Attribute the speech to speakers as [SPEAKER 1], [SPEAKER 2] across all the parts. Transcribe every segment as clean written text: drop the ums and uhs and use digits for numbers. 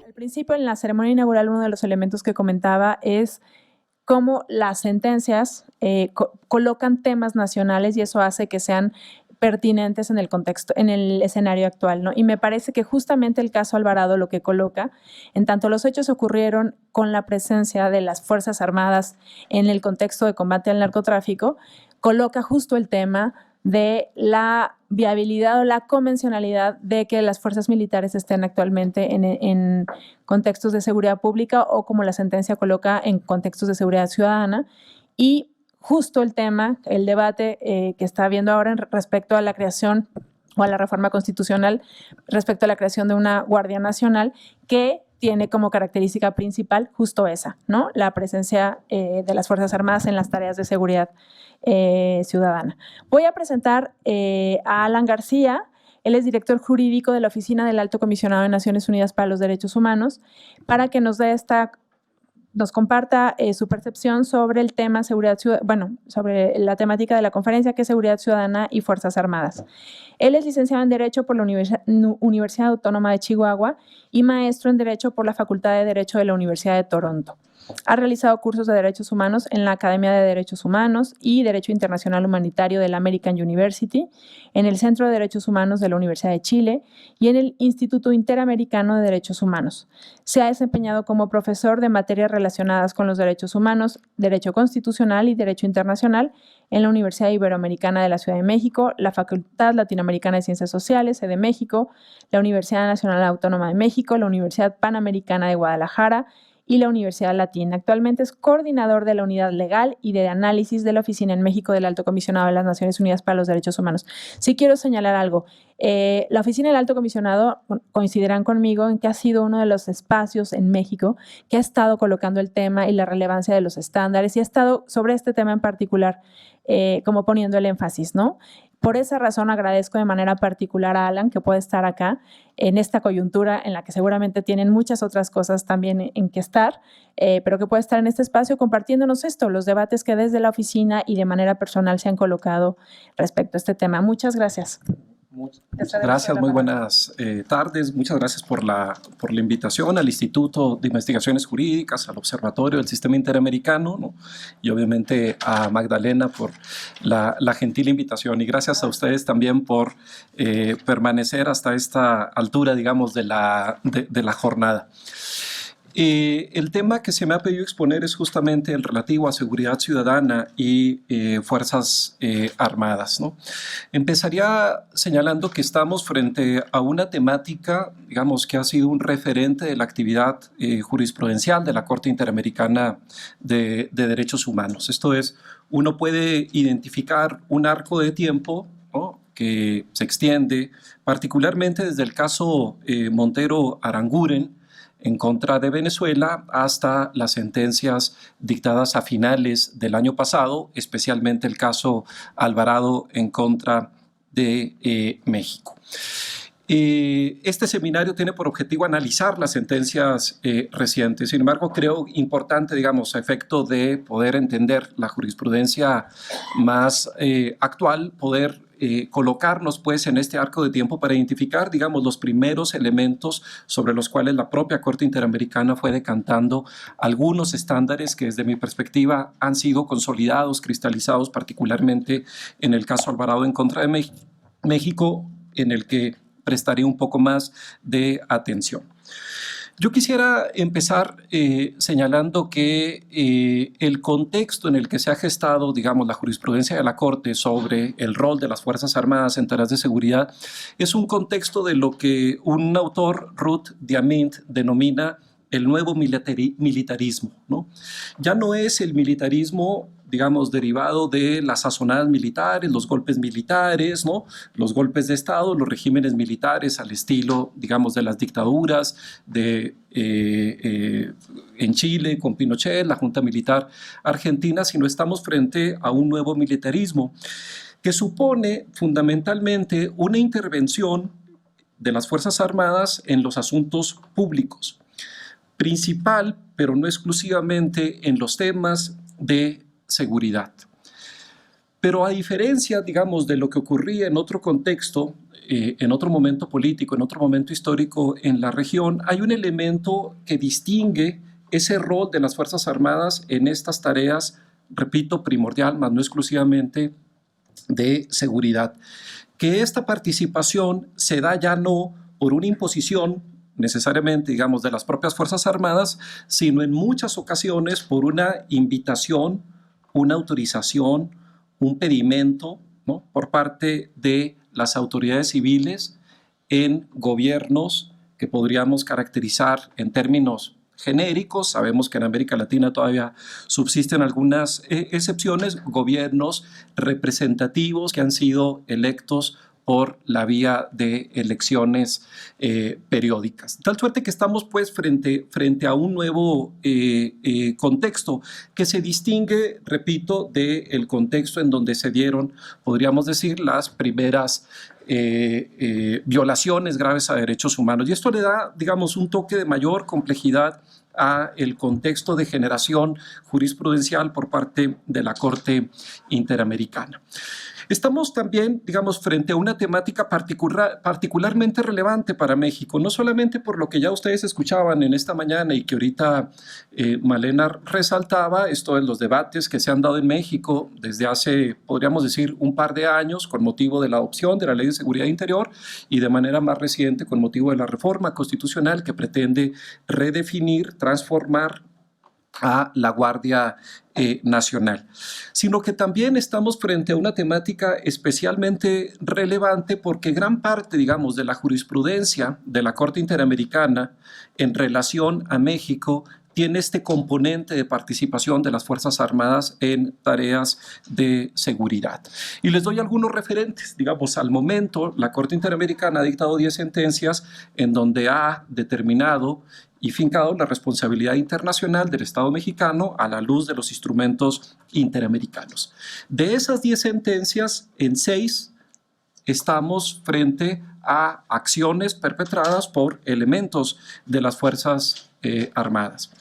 [SPEAKER 1] Al principio, en la ceremonia inaugural, uno de los elementos que comentaba es cómo las sentencias colocan temas nacionales y eso hace que sean pertinentes en el contexto, en el escenario actual, ¿no? Y me parece que justamente el caso Alvarado lo que coloca, en tanto los hechos ocurrieron con la presencia de las Fuerzas Armadas en el contexto de combate al narcotráfico, coloca justo el tema de la viabilidad o la convencionalidad de que las fuerzas militares estén actualmente en contextos de seguridad pública o, como la sentencia coloca, en contextos de seguridad ciudadana. Y justo el tema, el debate que está habiendo ahora respecto a la creación o a la reforma constitucional, respecto a la creación de una Guardia Nacional que tiene como característica principal justo esa, ¿no? La presencia de las Fuerzas Armadas en las tareas de seguridad ciudadana. Voy a presentar a Alan García. Él es director jurídico de la Oficina del Alto Comisionado de Naciones Unidas para los Derechos Humanos, para que nos comparta su percepción sobre el tema sobre la temática de la conferencia, que es Seguridad Ciudadana y Fuerzas Armadas. Él es licenciado en Derecho por la Universidad Autónoma de Chihuahua y maestro en Derecho por la Facultad de Derecho de la Universidad de Toronto. Ha realizado cursos de Derechos Humanos en la Academia de Derechos Humanos y Derecho Internacional Humanitario de la American University, en el Centro de Derechos Humanos de la Universidad de Chile y en el Instituto Interamericano de Derechos Humanos. Se ha desempeñado como profesor de materias relacionadas con los derechos humanos, Derecho Constitucional y Derecho Internacional en la Universidad Iberoamericana de la Ciudad de México, la Facultad Latinoamericana de Ciencias Sociales, sede México, la Universidad Nacional Autónoma de México, la Universidad Panamericana de Guadalajara y la Universidad Latina. Actualmente es coordinador de la Unidad Legal y de Análisis de la Oficina en México del Alto Comisionado de las Naciones Unidas para los Derechos Humanos. Sí quiero señalar algo. La Oficina del Alto Comisionado coincidirán conmigo en que ha sido uno de los espacios en México que ha estado colocando el tema y la relevancia de los estándares y ha estado sobre este tema en particular como poniendo el énfasis, ¿no? Por esa razón agradezco de manera particular a Alan que pueda estar acá en esta coyuntura en la que seguramente tienen muchas otras cosas también en que estar, pero que pueda estar en este espacio compartiéndonos los debates que desde la oficina y de manera personal se han colocado respecto a este tema. Muchas gracias.
[SPEAKER 2] Muchas gracias, muy buenas tardes. Muchas gracias por la invitación al Instituto de Investigaciones Jurídicas, al Observatorio del Sistema Interamericano, ¿no? Y obviamente a Magdalena por la gentil invitación. Y gracias a ustedes también por permanecer hasta esta altura, digamos, de la jornada. El tema que se me ha pedido exponer es justamente el relativo a seguridad ciudadana y fuerzas armadas, ¿no? Empezaría señalando que estamos frente a una temática, digamos, que ha sido un referente de la actividad jurisprudencial de la Corte Interamericana de Derechos Humanos. Esto es, uno puede identificar un arco de tiempo, ¿no?, que se extiende particularmente desde el caso Montero Aranguren en contra de Venezuela hasta las sentencias dictadas a finales del año pasado, especialmente el caso Alvarado en contra de México. Este seminario tiene por objetivo analizar las sentencias recientes. Sin embargo, creo importante, digamos, a efecto de poder entender la jurisprudencia más actual, poder colocarnos pues en este arco de tiempo para identificar, digamos, los primeros elementos sobre los cuales la propia Corte Interamericana fue decantando algunos estándares que desde mi perspectiva han sido consolidados, cristalizados, particularmente en el caso Alvarado en contra de México, en el que prestaré un poco más de atención. Yo quisiera empezar señalando que el contexto en el que se ha gestado, digamos, la jurisprudencia de la Corte sobre el rol de las Fuerzas Armadas en tareas de seguridad es un contexto de lo que un autor, Ruth Diamint, denomina el nuevo militarismo, ¿no? Ya no es el militarismo, digamos, derivado de las sazonadas militares, los golpes militares, ¿no?, los golpes de Estado, los regímenes militares al estilo, digamos, de las dictaduras en Chile con Pinochet, la Junta Militar Argentina, sino estamos frente a un nuevo militarismo que supone fundamentalmente una intervención de las Fuerzas Armadas en los asuntos públicos. principal, pero no exclusivamente, en los temas de seguridad. Pero a diferencia, digamos, de lo que ocurría en otro contexto, en otro momento político, en otro momento histórico en la región, hay un elemento que distingue ese rol de las Fuerzas Armadas en estas tareas, repito, primordial, más no exclusivamente de seguridad. Que esta participación se da ya no por una imposición necesariamente, digamos, de las propias Fuerzas Armadas, sino en muchas ocasiones por una invitación, una autorización, un pedimento, ¿no?, por parte de las autoridades civiles en gobiernos que podríamos caracterizar en términos genéricos. Sabemos que en América Latina todavía subsisten algunas excepciones, gobiernos representativos que han sido electos por la vía de elecciones periódicas. De tal suerte que estamos pues frente a un nuevo contexto que se distingue, repito, del contexto en donde se dieron, podríamos decir, las primeras violaciones graves a derechos humanos. Y esto le da, digamos, un toque de mayor complejidad a el contexto de generación jurisprudencial por parte de la Corte Interamericana. Estamos también, digamos, frente a una temática particularmente relevante para México, no solamente por lo que ya ustedes escuchaban en esta mañana y que ahorita Malena resaltaba, esto de los debates que se han dado en México desde hace, podríamos decir, un par de años con motivo de la adopción de la Ley de Seguridad Interior y de manera más reciente con motivo de la reforma constitucional que pretende redefinir, transformar a la Guardia Nacional, sino que también estamos frente a una temática especialmente relevante porque gran parte, digamos, de la jurisprudencia de la Corte Interamericana en relación a México tiene este componente de participación de las Fuerzas Armadas en tareas de seguridad. Y les doy algunos referentes. Digamos, al momento, la Corte Interamericana ha dictado 10 sentencias en donde ha determinado y fincado la responsabilidad internacional del Estado mexicano a la luz de los instrumentos interamericanos. De esas 10 sentencias, en 6 estamos frente a acciones perpetradas por elementos de las Fuerzas Armadas.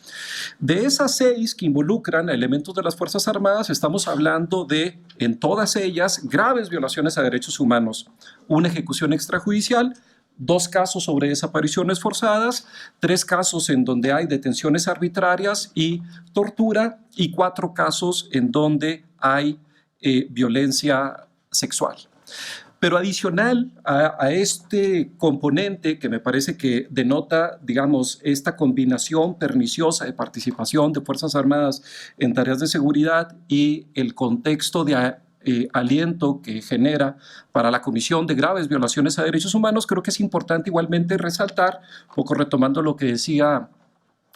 [SPEAKER 2] De esas 6 que involucran a elementos de las Fuerzas Armadas, estamos hablando de, en todas ellas, graves violaciones a derechos humanos, una ejecución extrajudicial, 2 casos sobre desapariciones forzadas, 3 casos en donde hay detenciones arbitrarias y tortura, y 4 casos en donde hay violencia sexual. Pero adicional a este componente que me parece que denota, digamos, esta combinación perniciosa de participación de Fuerzas Armadas en tareas de seguridad y el contexto de aliento que genera para la comisión de graves violaciones a derechos humanos, creo que es importante igualmente resaltar, un poco retomando lo que decía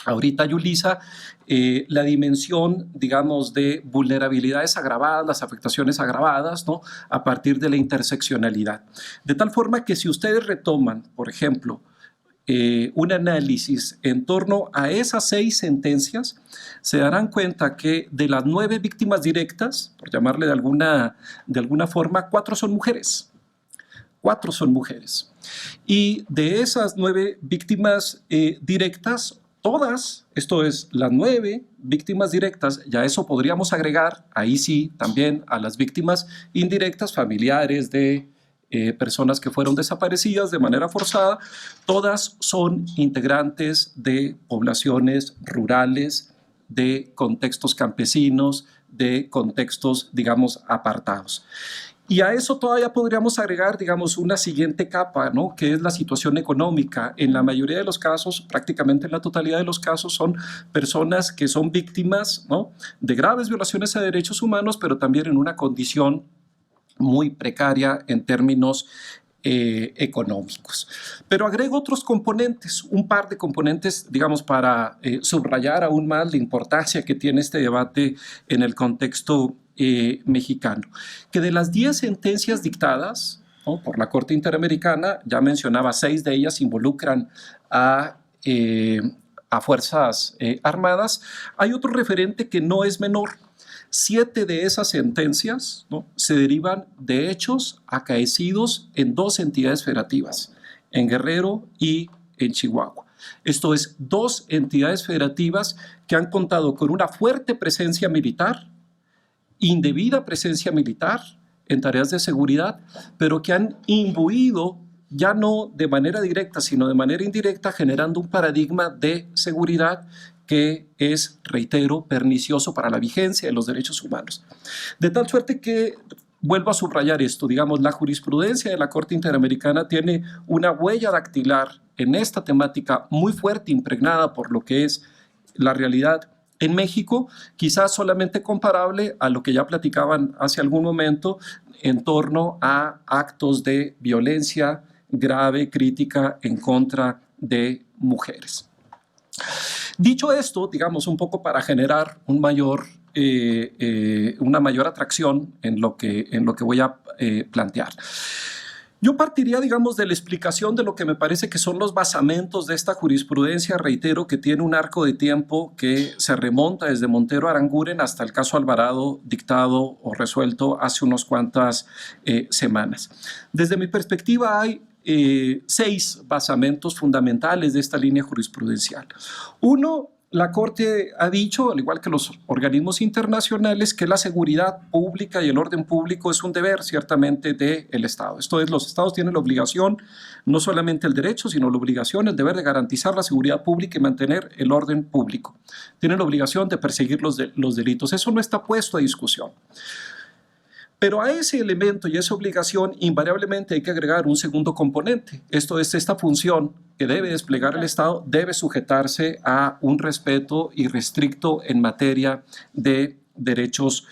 [SPEAKER 2] ahorita Yulisa, la dimensión, digamos, de vulnerabilidades agravadas, las afectaciones agravadas, ¿no?, a partir de la interseccionalidad. De tal forma que si ustedes retoman, por ejemplo, un análisis en torno a esas 6 sentencias, se darán cuenta que de las 9 víctimas directas, por llamarle de alguna forma, 4 son mujeres. 4 son mujeres. Y de esas 9 víctimas directas, todas, esto es, las 9 víctimas directas, ya eso podríamos agregar, ahí sí, también a las víctimas indirectas, familiares de personas que fueron desaparecidas de manera forzada, todas son integrantes de poblaciones rurales, de contextos campesinos, de contextos, digamos, apartados. Y a eso todavía podríamos agregar, digamos, una siguiente capa, ¿no?, que es la situación económica. En la mayoría de los casos, prácticamente en la totalidad de los casos, son personas que son víctimas, ¿no?, de graves violaciones a derechos humanos, pero también en una condición muy precaria en términos económicos. Pero agrego otros componentes, un par de componentes, digamos, para subrayar aún más la importancia que tiene este debate en el contexto mexicano. Que de las 10 sentencias dictadas, ¿no?, por la Corte Interamericana, ya mencionaba, 6 de ellas involucran a Fuerzas Armadas, hay otro referente que no es menor. 7 de esas sentencias, ¿no?, se derivan de hechos acaecidos en 2 entidades federativas, en Guerrero y en Chihuahua. Esto es, 2 entidades federativas que han contado con una fuerte presencia militar, indebida presencia militar en tareas de seguridad, pero que han imbuido ya no de manera directa, sino de manera indirecta, generando un paradigma de seguridad que es, reitero, pernicioso para la vigencia de los derechos humanos. De tal suerte que, vuelvo a subrayar esto, digamos, la jurisprudencia de la Corte Interamericana tiene una huella dactilar en esta temática muy fuerte, impregnada por lo que es la realidad en México, quizás solamente comparable a lo que ya platicaban hace algún momento en torno a actos de violencia grave, crítica en contra de mujeres. Dicho esto, digamos, un poco para generar una mayor atracción en lo que voy a plantear. Yo partiría, digamos, de la explicación de lo que me parece que son los basamentos de esta jurisprudencia, reitero, que tiene un arco de tiempo que se remonta desde Montero Aranguren hasta el caso Alvarado, dictado o resuelto hace unas cuantas semanas. Desde mi perspectiva hay 6 basamentos fundamentales de esta línea jurisprudencial. Uno, la Corte ha dicho, al igual que los organismos internacionales, que la seguridad pública y el orden público es un deber ciertamente del Estado. Esto es, los Estados tienen la obligación, no solamente el derecho, sino la obligación, el deber de garantizar la seguridad pública y mantener el orden público. Tienen la obligación de perseguir los delitos. Eso no está puesto a discusión. Pero a ese elemento y a esa obligación invariablemente hay que agregar un segundo componente. Esto es, esta función que debe desplegar el Estado debe sujetarse a un respeto irrestricto en materia de derechos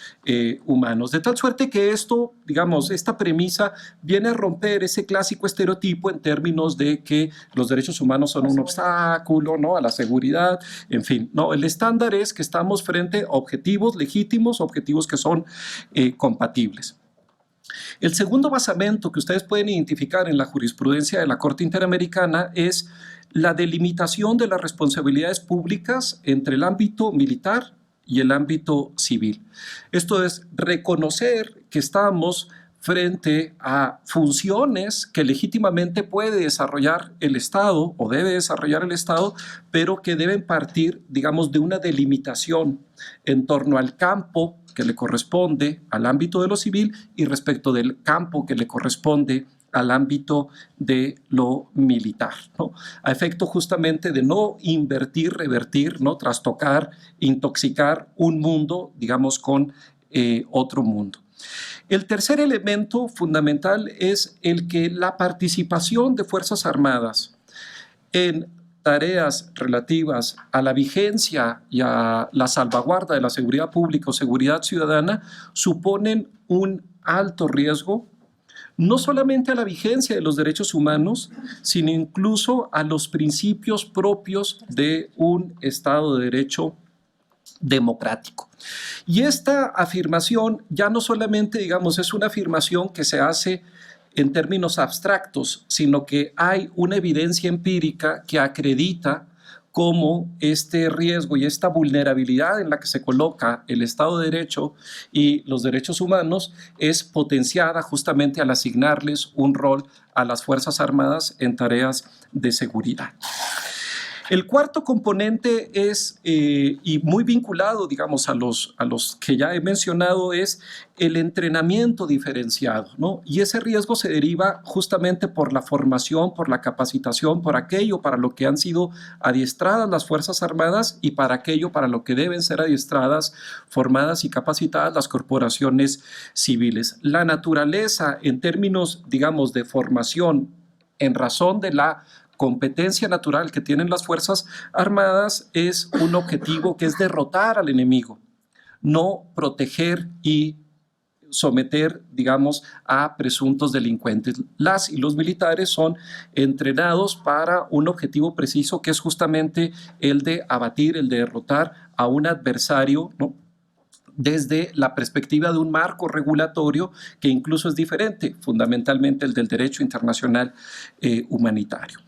[SPEAKER 2] humanos. De tal suerte que esto, digamos, esta premisa viene a romper ese clásico estereotipo en términos de que los derechos humanos son un obstáculo, ¿no?, a la seguridad, en fin. No, el estándar es que estamos frente a objetivos legítimos, objetivos que son compatibles. El segundo basamento que ustedes pueden identificar en la jurisprudencia de la Corte Interamericana es la delimitación de las responsabilidades públicas entre el ámbito militar y el ámbito civil. Esto es, reconocer que estamos frente a funciones que legítimamente puede desarrollar el Estado o debe desarrollar el Estado, pero que deben partir, digamos, de una delimitación en torno al campo que le corresponde al ámbito de lo civil y respecto del campo que le corresponde al ámbito de lo militar, ¿no?, a efecto justamente de no invertir, revertir, ¿no?, trastocar, intoxicar un mundo, digamos, con otro mundo. El tercer elemento fundamental es el que la participación de Fuerzas Armadas en tareas relativas a la vigencia y a la salvaguarda de la seguridad pública o seguridad ciudadana suponen un alto riesgo, no solamente a la vigencia de los derechos humanos, sino incluso a los principios propios de un Estado de Derecho democrático. Y esta afirmación ya no solamente, digamos, es una afirmación que se hace en términos abstractos, sino que hay una evidencia empírica que acredita cómo este riesgo y esta vulnerabilidad en la que se coloca el Estado de Derecho y los derechos humanos es potenciada justamente al asignarles un rol a las Fuerzas Armadas en tareas de seguridad. El cuarto componente es, y muy vinculado, digamos, a los que ya he mencionado, es el entrenamiento diferenciado, ¿no? Y ese riesgo se deriva justamente por la formación, por la capacitación, por aquello para lo que han sido adiestradas las Fuerzas Armadas y para aquello para lo que deben ser adiestradas, formadas y capacitadas las corporaciones civiles. La naturaleza, en términos, digamos, de formación, en razón de la competencia natural que tienen las Fuerzas Armadas, es un objetivo que es derrotar al enemigo, no proteger y someter, digamos, a presuntos delincuentes. Las y los militares son entrenados para un objetivo preciso que es justamente el de abatir, el de derrotar a un adversario, ¿no?, desde la perspectiva de un marco regulatorio que incluso es diferente, fundamentalmente el del derecho internacional humanitario.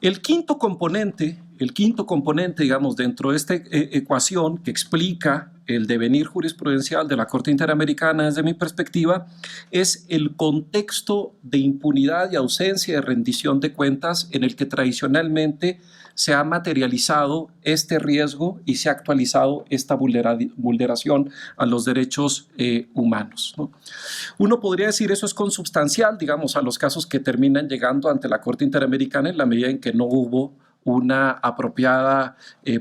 [SPEAKER 2] El quinto componente, digamos, dentro de esta ecuación que explica el devenir jurisprudencial de la Corte Interamericana desde mi perspectiva es el contexto de impunidad y ausencia de rendición de cuentas en el que tradicionalmente se ha materializado este riesgo y se ha actualizado esta vulneración a los derechos humanos, ¿no? Uno podría decir eso es consubstancial, digamos, a los casos que terminan llegando ante la Corte Interamericana en la medida en que no hubo una apropiada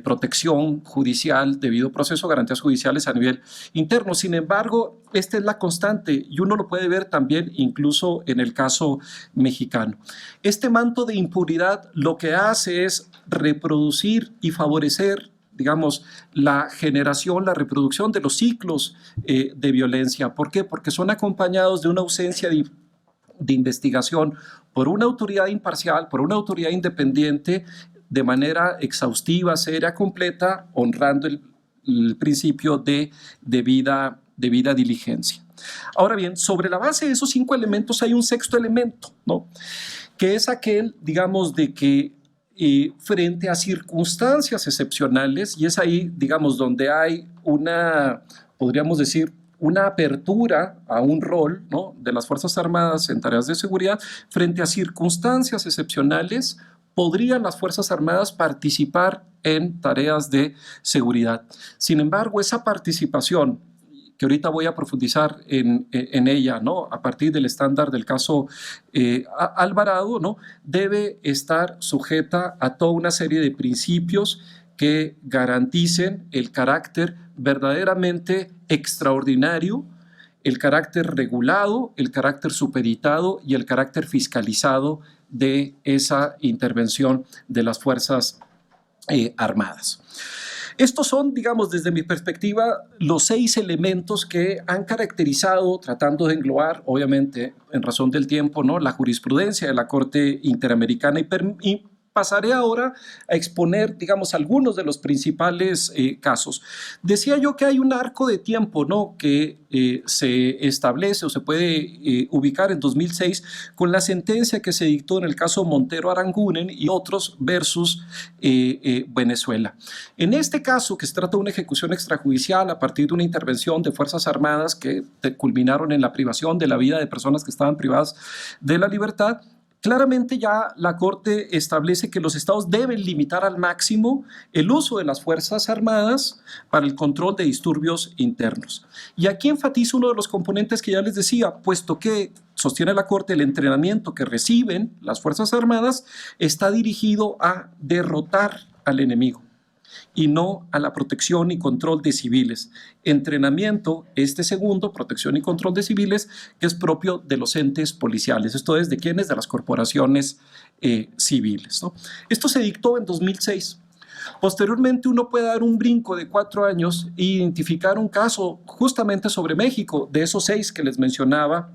[SPEAKER 2] protección judicial, debido proceso, garantías judiciales a nivel interno. Sin embargo, esta es la constante y uno lo puede ver también incluso en el caso mexicano. Este manto de impunidad lo que hace es reproducir y favorecer, digamos, la generación, la reproducción de los ciclos de violencia. ¿Por qué? Porque son acompañados de una ausencia de investigación por una autoridad imparcial, por una autoridad independiente, de manera exhaustiva, seria, completa, honrando el principio de debida diligencia. Ahora bien, sobre la base de esos 5 elementos hay un sexto elemento, ¿no? Que es aquel, digamos, de que frente a circunstancias excepcionales, y es ahí, digamos, donde hay una, podríamos decir, una apertura a un rol, ¿no?, de las Fuerzas Armadas en tareas de seguridad, frente a circunstancias excepcionales, podrían las Fuerzas Armadas participar en tareas de seguridad. Sin embargo, esa participación, que ahorita voy a profundizar en ella, ¿no?, a partir del estándar del caso Alvarado, ¿no?, debe estar sujeta a toda una serie de principios que garanticen el carácter verdaderamente extraordinario, el carácter regulado, el carácter supeditado y el carácter fiscalizado de esa intervención de las Fuerzas Armadas. Estos son, digamos, desde mi perspectiva, los 6 elementos que han caracterizado, tratando de englobar, obviamente, en razón del tiempo, ¿no?, la jurisprudencia de la Corte Interamericana, y pasaré ahora a exponer, digamos, algunos de los principales casos. Decía yo que hay un arco de tiempo, ¿no?, que se establece o se puede ubicar en 2006 con la sentencia que se dictó en el caso Montero Aranguren y otros versus Venezuela. En este caso, que se trata de una ejecución extrajudicial a partir de una intervención de Fuerzas Armadas que culminaron en la privación de la vida de personas que estaban privadas de la libertad, claramente ya la Corte establece que los estados deben limitar al máximo el uso de las Fuerzas Armadas para el control de disturbios internos. Y aquí enfatizo uno de los componentes que ya les decía, puesto que sostiene la Corte, el entrenamiento que reciben las Fuerzas Armadas está dirigido a derrotar al enemigo y no a la protección y control de civiles. Entrenamiento, este segundo, protección y control de civiles, que es propio de los entes policiales. Esto es de quiénes, de las corporaciones civiles, ¿no? Esto se dictó en 2006. Posteriormente uno puede dar un brinco de 4 años e identificar un caso justamente sobre México, de esos 6 que les mencionaba,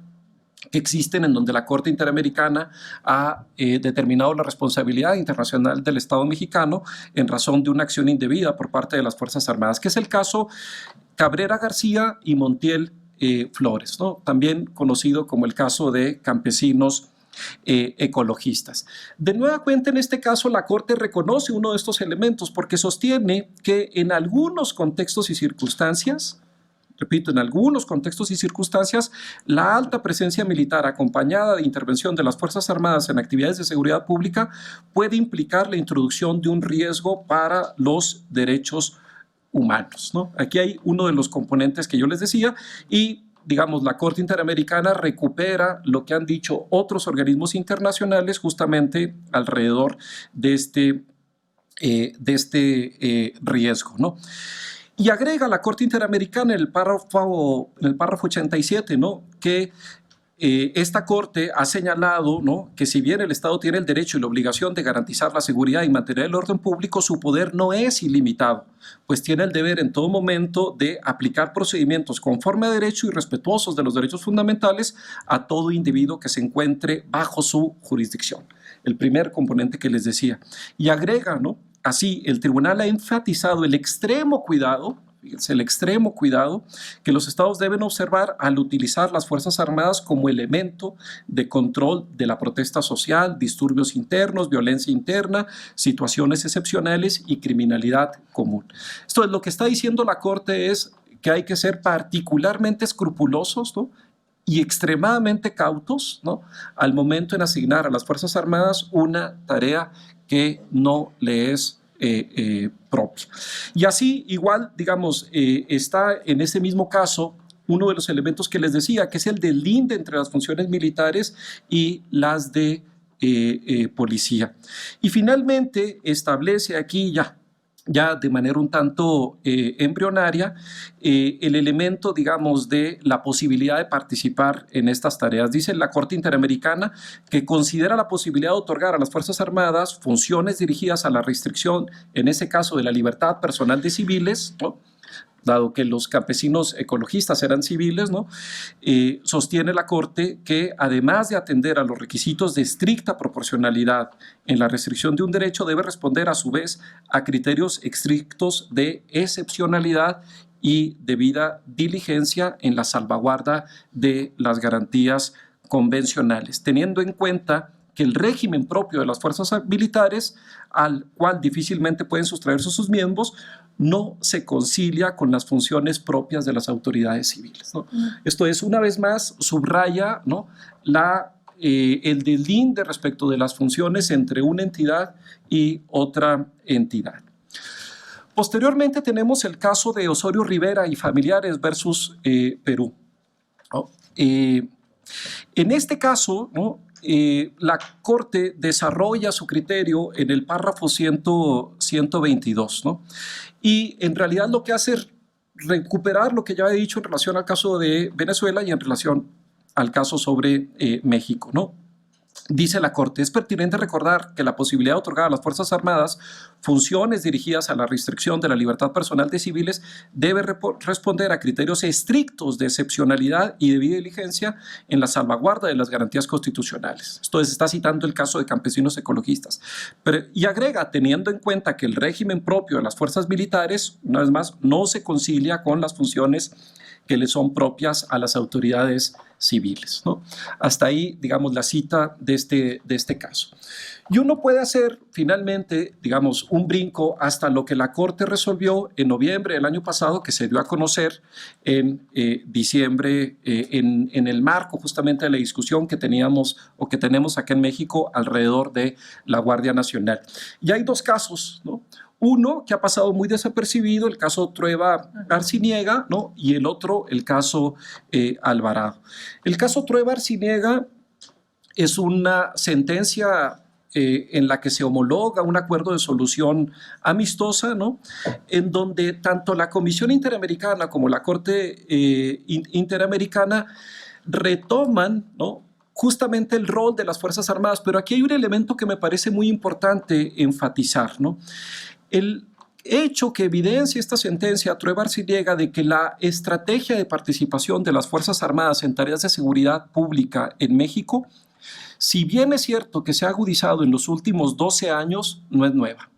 [SPEAKER 2] que existen, en donde la Corte Interamericana ha determinado la responsabilidad internacional del Estado mexicano en razón de una acción indebida por parte de las Fuerzas Armadas, que es el caso Cabrera García y Montiel Flores, ¿no?, también conocido como el caso de campesinos ecologistas. De nueva cuenta, en este caso, la Corte reconoce uno de estos elementos porque sostiene que en algunos contextos y circunstancias, repito, en algunos contextos y circunstancias, la alta presencia militar acompañada de intervención de las Fuerzas Armadas en actividades de seguridad pública puede implicar la introducción de un riesgo para los derechos humanos, ¿no? Aquí hay uno de los componentes que yo les decía y, digamos, la Corte Interamericana recupera lo que han dicho otros organismos internacionales justamente alrededor de este riesgo, ¿no? Y agrega la Corte Interamericana en el párrafo 87, ¿no?, que esta Corte ha señalado, ¿no?, que si bien el Estado tiene el derecho y la obligación de garantizar la seguridad y mantener el orden público, su poder no es ilimitado, pues tiene el deber en todo momento de aplicar procedimientos conforme a derecho y respetuosos de los derechos fundamentales a todo individuo que se encuentre bajo su jurisdicción. El primer componente que les decía. Y agrega, ¿no?, así, el tribunal ha enfatizado el extremo cuidado, fíjense, el extremo cuidado que los estados deben observar al utilizar las Fuerzas Armadas como elemento de control de la protesta social, disturbios internos, violencia interna, situaciones excepcionales y criminalidad común. Esto es lo que está diciendo la Corte es que hay que ser particularmente escrupulosos, ¿no?, y extremadamente cautos, ¿no?, al momento en asignar a las Fuerzas Armadas una tarea que no le es propia. Y así, igual, digamos, está en ese mismo caso uno de los elementos que les decía, que es el del linde entre las funciones militares y las de policía. Y finalmente establece aquí ya de manera un tanto embrionaria, el elemento, digamos, de la posibilidad de participar en estas tareas. Dice la Corte Interamericana que considera la posibilidad de otorgar a las Fuerzas Armadas funciones dirigidas a la restricción, en ese caso, de la libertad personal de civiles, ¿no?, dado que los campesinos ecologistas eran civiles, ¿no?, sostiene la Corte que además de atender a los requisitos de estricta proporcionalidad en la restricción de un derecho, debe responder a su vez a criterios estrictos de excepcionalidad y debida diligencia en la salvaguarda de las garantías convencionales, teniendo en cuenta que el régimen propio de las fuerzas militares, al cual difícilmente pueden sustraerse sus miembros, no se concilia con las funciones propias de las autoridades civiles, ¿no? Esto es, una vez más, subraya, ¿no?, el deslinde respecto de las funciones entre una entidad y otra entidad. Posteriormente tenemos el caso de Osorio Rivera y familiares versus Perú, ¿no? En este caso, ¿no?, la Corte desarrolla su criterio en el párrafo 122, ¿no?, y en realidad lo que hace es recuperar lo que ya he dicho en relación al caso de Venezuela y en relación al caso sobre México, ¿no? Dice la Corte, es pertinente recordar que la posibilidad de otorgar a las Fuerzas Armadas funciones dirigidas a la restricción de la libertad personal de civiles debe responder a criterios estrictos de excepcionalidad y debida diligencia en la salvaguarda de las garantías constitucionales. Esto está citando el caso de campesinos ecologistas. Y agrega, teniendo en cuenta que el régimen propio de las fuerzas militares, una vez más, no se concilia con las funciones que le son propias a las autoridades civiles, ¿no? Hasta ahí, digamos, la cita de este caso. Y uno puede hacer, finalmente, digamos, un brinco hasta lo que la Corte resolvió en noviembre del año pasado, que se dio a conocer en diciembre, en el marco justamente de la discusión que teníamos o que tenemos acá en México alrededor de la Guardia Nacional. Y hay dos casos, ¿no? Uno que ha pasado muy desapercibido, el caso Trueba Arciniega, ¿no?, y el otro, el caso Alvarado. El caso Trueba Arciniega es una sentencia en la que se homologa un acuerdo de solución amistosa, ¿no?, en donde tanto la Comisión Interamericana como la Corte Interamericana retoman, ¿no?, justamente el rol de las Fuerzas Armadas. Pero aquí hay un elemento que me parece muy importante enfatizar, ¿no? El hecho que evidencia esta sentencia Trueba Arciniega de que la estrategia de participación de las Fuerzas Armadas en tareas de seguridad pública en México, si bien es cierto que se ha agudizado en los últimos 12 años, no es nueva.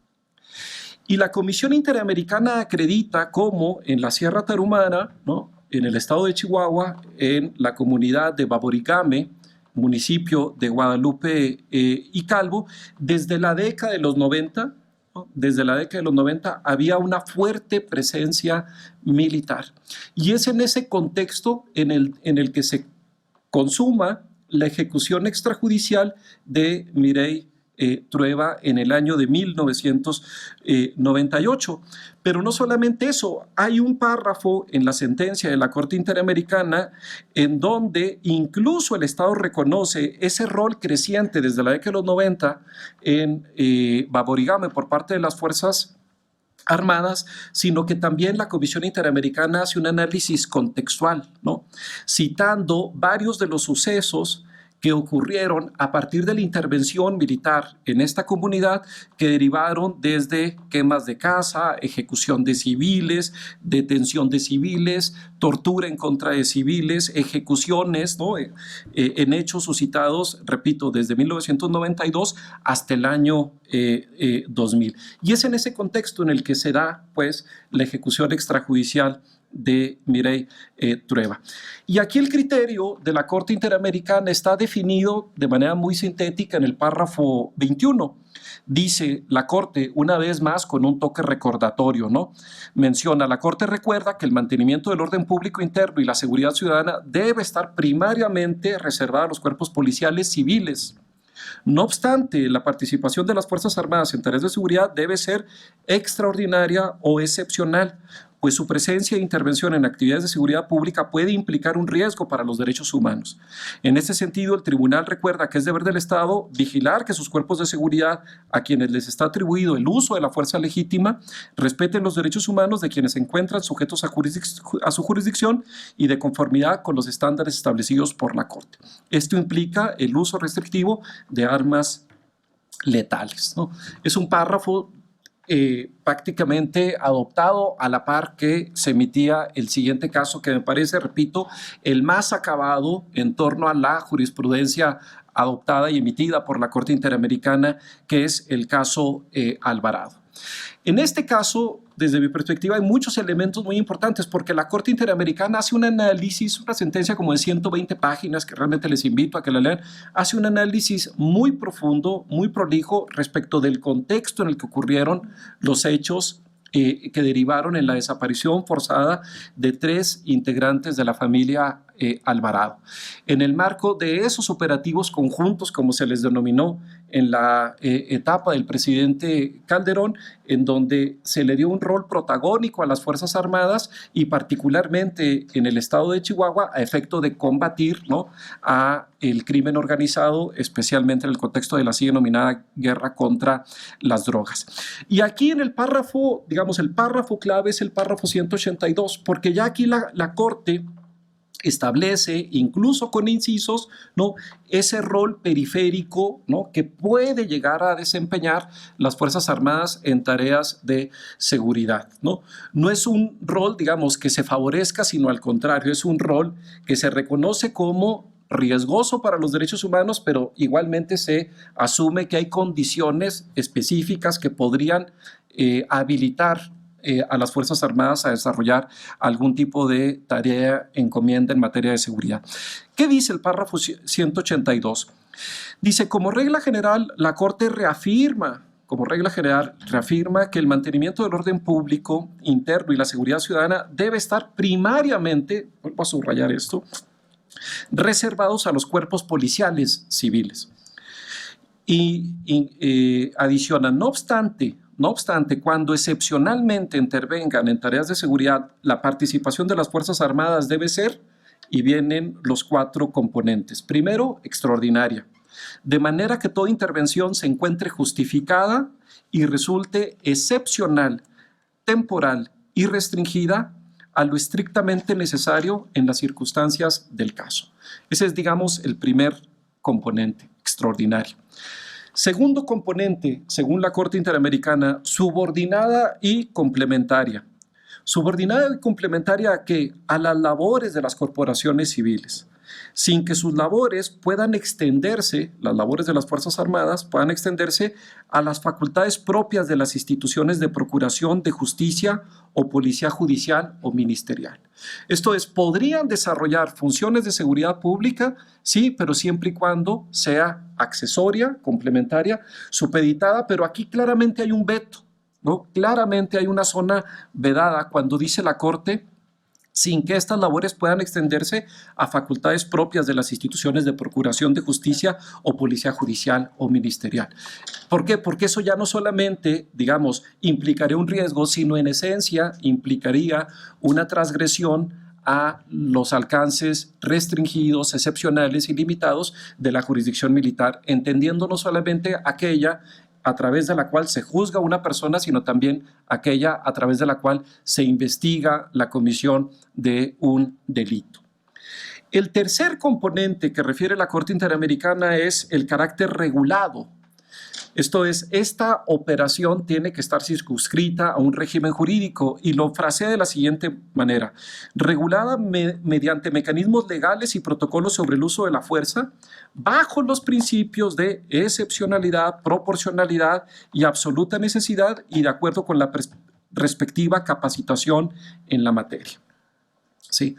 [SPEAKER 2] Y la Comisión Interamericana acredita cómo en la Sierra Tarahumara, ¿no?, en el estado de Chihuahua, en la comunidad de Baborigame, municipio de Guadalupe y Calvo, desde la década de los 90, había una fuerte presencia militar. Y es en ese contexto en el que se consuma la ejecución extrajudicial de Mireille Trueba en el año de 1998. Pero no solamente eso, hay un párrafo en la sentencia de la Corte Interamericana en donde incluso el Estado reconoce ese rol creciente desde la década de los 90 en Baborigame por parte de las Fuerzas Armadas, sino que también la Comisión Interamericana hace un análisis contextual, ¿no?, citando varios de los sucesos que ocurrieron a partir de la intervención militar en esta comunidad, que derivaron desde quemas de casa, ejecución de civiles, detención de civiles, tortura en contra de civiles, ejecuciones, ¿no?, en hechos suscitados, repito, desde 1992 hasta el año 2000. Y es en ese contexto en el que se da, pues, la ejecución extrajudicial de Mireille Trueba. Y aquí el criterio de la Corte Interamericana está definido de manera muy sintética en el párrafo 21. Dice la Corte, una vez más con un toque recordatorio, ¿no? Menciona, la Corte recuerda que el mantenimiento del orden público interno y la seguridad ciudadana debe estar primariamente reservada a los cuerpos policiales civiles. No obstante, la participación de las Fuerzas Armadas en tareas de seguridad debe ser extraordinaria o excepcional, pues su presencia e intervención en actividades de seguridad pública puede implicar un riesgo para los derechos humanos. En este sentido, el tribunal recuerda que es deber del Estado vigilar que sus cuerpos de seguridad, a quienes les está atribuido el uso de la fuerza legítima, respeten los derechos humanos de quienes se encuentran sujetos a su jurisdicción y de conformidad con los estándares establecidos por la Corte. Esto implica el uso restrictivo de armas letales, ¿no? Es un párrafo prácticamente adoptado a la par que se emitía el siguiente caso, que me parece, repito, el más acabado en torno a la jurisprudencia adoptada y emitida por la Corte Interamericana, que es el caso Alvarado. En este caso, desde mi perspectiva, hay muchos elementos muy importantes porque la Corte Interamericana hace un análisis, una sentencia como de 120 páginas que realmente les invito a que la lean, hace un análisis muy profundo, muy prolijo respecto del contexto en el que ocurrieron los hechos que derivaron en la desaparición forzada de 3 integrantes de la familia Alvarado. En el marco de esos operativos conjuntos, como se les denominó en la etapa del presidente Calderón, en donde se le dio un rol protagónico a las Fuerzas Armadas y particularmente en el estado de Chihuahua a efecto de combatir, ¿no?, a el crimen organizado, especialmente en el contexto de la así denominada guerra contra las drogas. Y aquí en el párrafo, digamos, el párrafo clave es el párrafo 182, porque ya aquí la Corte establece, incluso con incisos, ¿no?, ese rol periférico, ¿no?, que puede llegar a desempeñar las Fuerzas Armadas en tareas de seguridad, ¿no? No es un rol, digamos, que se favorezca, sino al contrario, es un rol que se reconoce como riesgoso para los derechos humanos, pero igualmente se asume que hay condiciones específicas que podrían habilitar a las Fuerzas Armadas a desarrollar algún tipo de tarea, encomienda en materia de seguridad. ¿Qué dice el párrafo 182? Dice, como regla general, la Corte reafirma que el mantenimiento del orden público interno y la seguridad ciudadana debe estar primariamente, vuelvo a subrayar esto, reservados a los cuerpos policiales civiles. Y adiciona, no obstante, cuando excepcionalmente intervengan en tareas de seguridad, la participación de las Fuerzas Armadas debe ser, y vienen los 4 componentes. Primero, extraordinaria, de manera que toda intervención se encuentre justificada y resulte excepcional, temporal y restringida a lo estrictamente necesario en las circunstancias del caso. Ese es, digamos, el primer componente, extraordinario. Segundo componente, según la Corte Interamericana, subordinada y complementaria. Subordinada y complementaria ¿a qué? A las labores de las corporaciones civiles, sin que sus labores puedan extenderse, las labores de las Fuerzas Armadas puedan extenderse a las facultades propias de las instituciones de procuración de justicia o policía judicial o ministerial. Esto es, podrían desarrollar funciones de seguridad pública, sí, pero siempre y cuando sea accesoria, complementaria, supeditada, pero aquí claramente hay un veto, ¿no? Claramente hay una zona vedada cuando dice la Corte, sin que estas labores puedan extenderse a facultades propias de las instituciones de procuración de justicia o policía judicial o ministerial. ¿Por qué? Porque eso ya no solamente, digamos, implicaría un riesgo, sino en esencia implicaría una transgresión a los alcances restringidos, excepcionales y limitados de la jurisdicción militar, entendiendo no solamente aquella a través de la cual se juzga a una persona, sino también aquella a través de la cual se investiga la comisión de un delito. El tercer componente que refiere la Corte Interamericana es el carácter regulado. Esto es, esta operación tiene que estar circunscrita a un régimen jurídico y lo frasea de la siguiente manera: regulada mediante mecanismos legales y protocolos sobre el uso de la fuerza bajo los principios de excepcionalidad, proporcionalidad y absoluta necesidad y de acuerdo con la respectiva capacitación en la materia. ¿sí?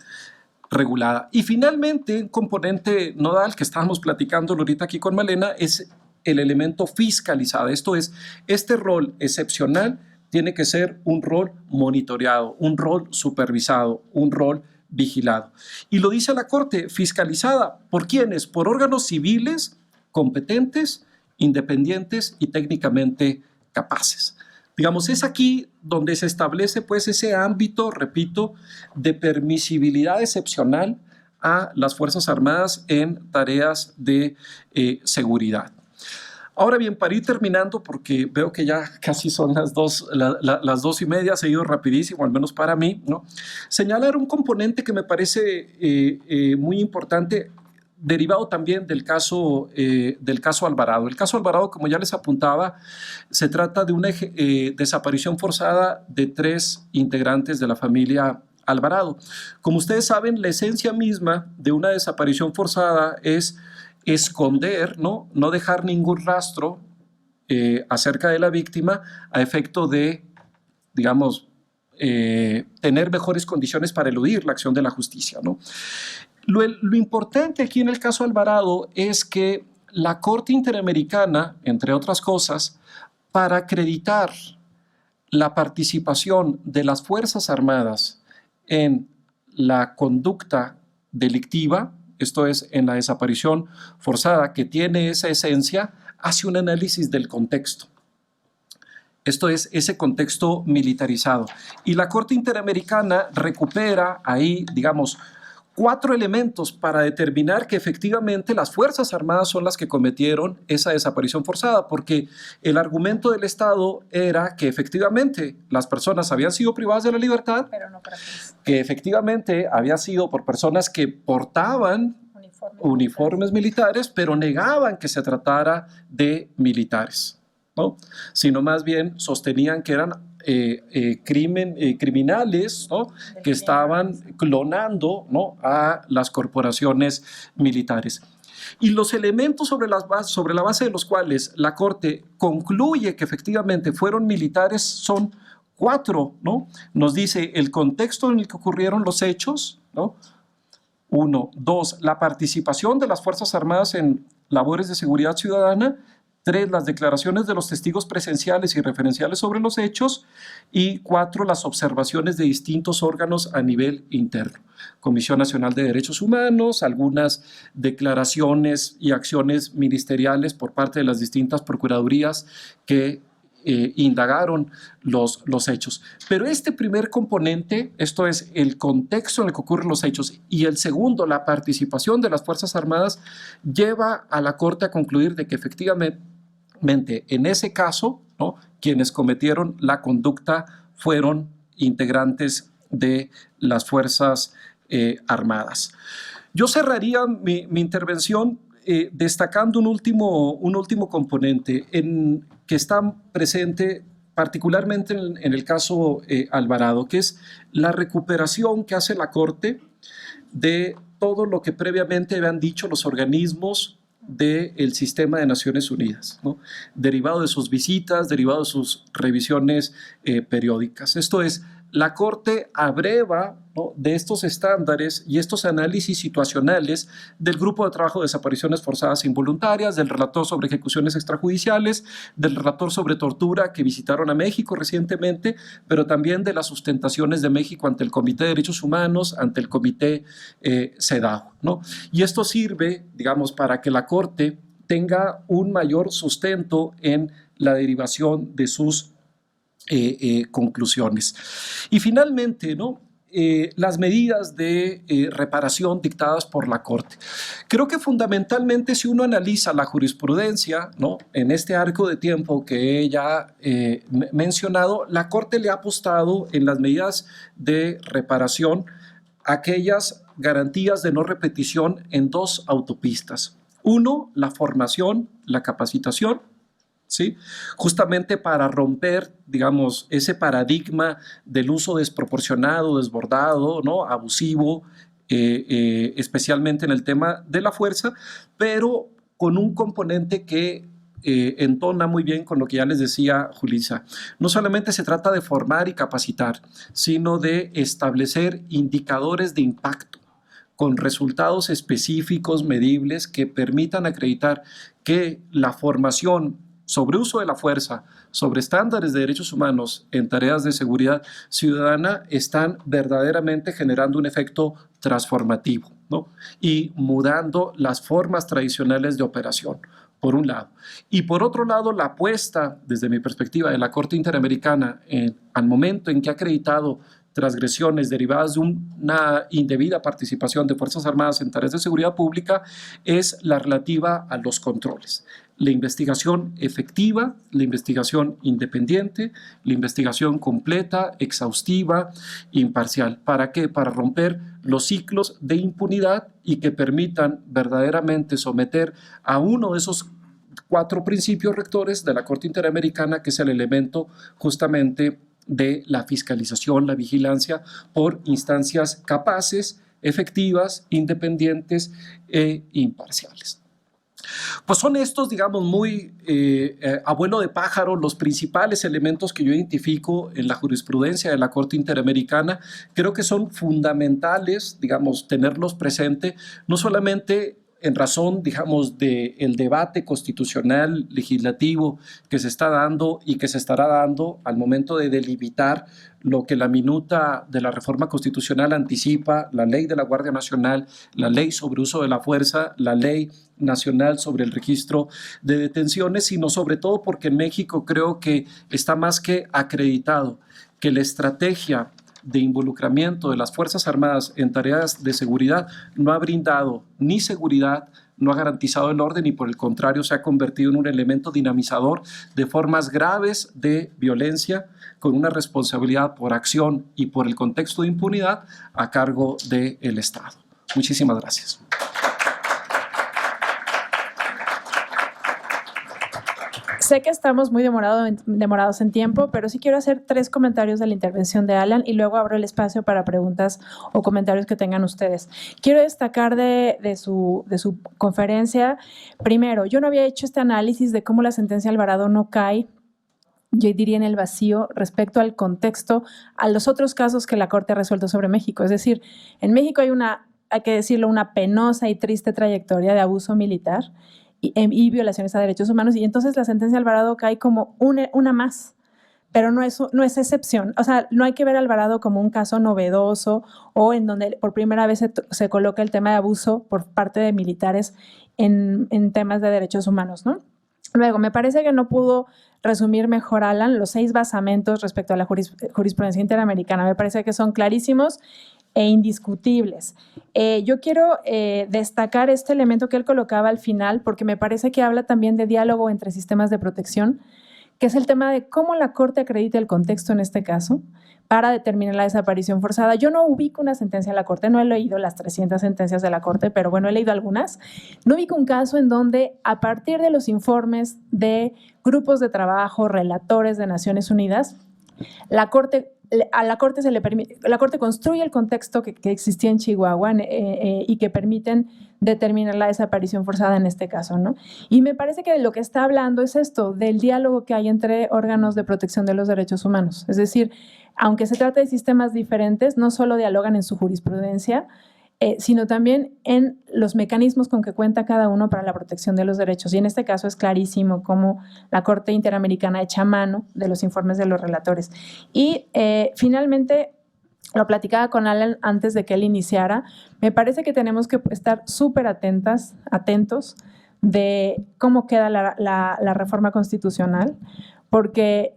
[SPEAKER 2] Regulada. Y finalmente, un componente nodal que estábamos platicando ahorita aquí con Malena es el elemento fiscalizado. Esto es, este rol excepcional tiene que ser un rol monitoreado, un rol supervisado, un rol vigilado. Y lo dice la Corte, fiscalizada. ¿Por quiénes? Por órganos civiles competentes, independientes y técnicamente capaces. Digamos, es aquí donde se establece pues ese ámbito, repito, de permisibilidad excepcional a las Fuerzas Armadas en tareas de seguridad. Ahora bien, para ir terminando, porque veo que ya casi son las 2:30, se ha ido rapidísimo, al menos para mí, ¿no? Señalar un componente que me parece muy importante, derivado también del caso Alvarado. El caso Alvarado, como ya les apuntaba, se trata de una desaparición forzada de 3 integrantes de la familia Alvarado. Como ustedes saben, la esencia misma de una desaparición forzada es esconder, no dejar ningún rastro acerca de la víctima a efecto de, digamos, tener mejores condiciones para eludir la acción de la justicia, ¿no? Lo importante aquí en el caso Alvarado es que la Corte Interamericana, entre otras cosas, para acreditar la participación de las Fuerzas Armadas en la conducta delictiva, esto es, en la desaparición forzada que tiene esa esencia, hace un análisis del contexto. Esto es, ese contexto militarizado. Y la Corte Interamericana recupera ahí, digamos, 4 elementos para determinar que efectivamente las Fuerzas Armadas son las que cometieron esa desaparición forzada, porque el argumento del Estado era que efectivamente las personas habían sido privadas de la libertad,
[SPEAKER 1] pero no para todos.
[SPEAKER 2] Que efectivamente había sido por personas que portaban uniformes militares, pero negaban que se tratara de militares, ¿no? Sino más bien sostenían que eran criminales, ¿no? Que estaban clonando, ¿no? A las corporaciones militares. Y los elementos sobre la base de los cuales la Corte concluye que efectivamente fueron militares son 4, ¿no? Nos dice el contexto en el que ocurrieron los hechos, ¿no? 1, 2, la participación de las Fuerzas Armadas en labores de seguridad ciudadana. 3, las declaraciones de los testigos presenciales y referenciales sobre los hechos. Y 4, las observaciones de distintos órganos a nivel interno. Comisión Nacional de Derechos Humanos, algunas declaraciones y acciones ministeriales por parte de las distintas procuradurías que indagaron los hechos. Pero este primer componente, esto es el contexto en el que ocurren los hechos, y el segundo, la participación de las Fuerzas Armadas, lleva a la Corte a concluir de que efectivamente en ese caso, ¿no? Quienes cometieron la conducta fueron integrantes de las Fuerzas Armadas. Yo cerraría mi intervención destacando un último componente que está presente particularmente en el caso Alvarado, que es la recuperación que hace la Corte de todo lo que previamente habían dicho los organismos del sistema de Naciones Unidas, ¿no? Derivado de sus visitas, derivado de sus revisiones periódicas. Esto es, la Corte abreva, ¿no? De estos estándares y estos análisis situacionales del Grupo de Trabajo de Desapariciones Forzadas e Involuntarias, del relator sobre ejecuciones extrajudiciales, del relator sobre tortura que visitaron a México recientemente, pero también de las sustentaciones de México ante el Comité de Derechos Humanos, ante el Comité CEDAW, ¿no? Y esto sirve, digamos, para que la Corte tenga un mayor sustento en la derivación de sus conclusiones. Y finalmente, ¿no? Las medidas de reparación dictadas por la Corte. Creo que fundamentalmente si uno analiza la jurisprudencia, ¿no? En este arco de tiempo que he ya mencionado, la Corte le ha apostado en las medidas de reparación aquellas garantías de no repetición en 2 autopistas. 1, la formación, la capacitación, ¿sí? Justamente para romper, digamos, ese paradigma del uso desproporcionado, desbordado, ¿no? Abusivo, especialmente en el tema de la fuerza, pero con un componente que entona muy bien con lo que ya les decía Julissa. No solamente se trata de formar y capacitar, sino de establecer indicadores de impacto con resultados específicos, medibles, que permitan acreditar que la formación sobre uso de la fuerza, sobre estándares de derechos humanos en tareas de seguridad ciudadana están verdaderamente generando un efecto transformativo, ¿no? Y mudando las formas tradicionales de operación, por un lado. Y por otro lado, la apuesta, desde mi perspectiva, de la Corte Interamericana al momento en que ha acreditado transgresiones derivadas de una indebida participación de Fuerzas Armadas en tareas de seguridad pública es la relativa a los controles. La investigación efectiva, la investigación independiente, la investigación completa, exhaustiva, imparcial. ¿Para qué? Para romper los ciclos de impunidad y que permitan verdaderamente someter a uno de esos 4 principios rectores de la Corte Interamericana, que es el elemento justamente de la fiscalización, la vigilancia por instancias capaces, efectivas, independientes e imparciales. Pues son estos, digamos, muy abuelo de pájaro, los principales elementos que yo identifico en la jurisprudencia de la Corte Interamericana. Creo que son fundamentales, digamos, tenerlos presente, no solamente en razón, digamos, del debate constitucional, legislativo que se está dando y que se estará dando al momento de delimitar lo que la minuta de la reforma constitucional anticipa, la ley de la Guardia Nacional, la ley sobre uso de la fuerza, la ley nacional sobre el registro de detenciones, sino sobre todo porque en México creo que está más que acreditado que la estrategia de involucramiento de las Fuerzas Armadas en tareas de seguridad no ha brindado ni seguridad, no ha garantizado el orden y por el contrario se ha convertido en un elemento dinamizador de formas graves de violencia con una responsabilidad por acción y por el contexto de impunidad a cargo del Estado. Muchísimas gracias.
[SPEAKER 1] Sé que estamos muy demorados en tiempo, pero sí quiero hacer 3 comentarios de la intervención de Alan y luego abro el espacio para preguntas o comentarios que tengan ustedes. Quiero destacar de su conferencia, primero, yo no había hecho este análisis de cómo la sentencia Alvarado no cae, yo diría en el vacío, respecto al contexto, a los otros casos que la Corte ha resuelto sobre México. Es decir, en México hay que decirlo, una penosa y triste trayectoria de abuso militar y violaciones a derechos humanos, y entonces la sentencia Alvarado cae como una más, pero no es excepción. O sea, no hay que ver a Alvarado como un caso novedoso o en donde por primera vez se coloca el tema de abuso por parte de militares en temas de derechos humanos, ¿no? Luego, me parece que no pudo resumir mejor, Alan, los 6 basamentos respecto a la jurisprudencia interamericana. Me parece que son clarísimos e indiscutibles. Yo quiero destacar este elemento que él colocaba al final, porque me parece que habla también de diálogo entre sistemas de protección, que es el tema de cómo la Corte acredita el contexto en este caso para determinar la desaparición forzada. Yo no ubico una sentencia de la Corte, no he leído las 300 sentencias de la Corte, pero bueno, he leído algunas. No ubico un caso en donde, a partir de los informes de grupos de trabajo, relatores de Naciones Unidas, la Corte construye el contexto que existía en Chihuahua y que permiten determinar la desaparición forzada en este caso, ¿no? Y me parece que de lo que está hablando es esto, del diálogo que hay entre órganos de protección de los derechos humanos. Es decir, aunque se trata de sistemas diferentes, no solo dialogan en su jurisprudencia, sino también en los mecanismos con que cuenta cada uno para la protección de los derechos. Y en este caso es clarísimo cómo la Corte Interamericana echa mano de los informes de los relatores. Y finalmente, lo platicaba con Alan antes de que él iniciara, me parece que tenemos que estar súper atentos de cómo queda la reforma constitucional, porque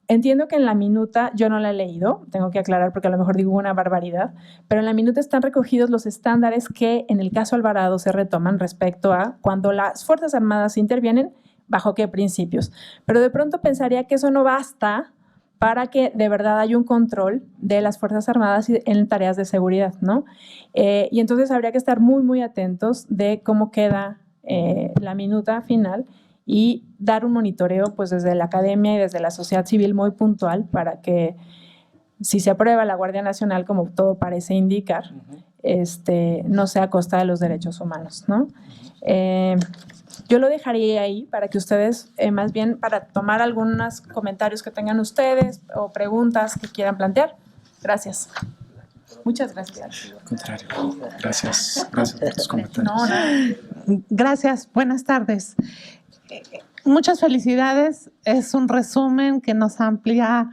[SPEAKER 1] entiendo que en la minuta, yo no la he leído, tengo que aclarar porque a lo mejor digo una barbaridad, pero en la minuta están recogidos los estándares que en el caso Alvarado se retoman respecto a cuando las Fuerzas Armadas intervienen, bajo qué principios. Pero de pronto pensaría que eso no basta para que de verdad haya un control de las Fuerzas Armadas en tareas de seguridad, ¿no? Y entonces habría que estar muy, muy atentos de cómo queda la minuta final y dar un monitoreo pues desde la academia y desde la sociedad civil muy puntual para que si se aprueba la Guardia Nacional, como todo parece indicar, no sea a costa de los derechos humanos, ¿no? Yo lo dejaría ahí para que ustedes, más bien para tomar algunos comentarios que tengan ustedes o preguntas que quieran plantear. Gracias. Muchas gracias.
[SPEAKER 2] Al contrario. Gracias por tus comentarios.
[SPEAKER 1] No, nada.
[SPEAKER 3] Gracias. Buenas tardes. Muchas felicidades. Es un resumen que nos amplía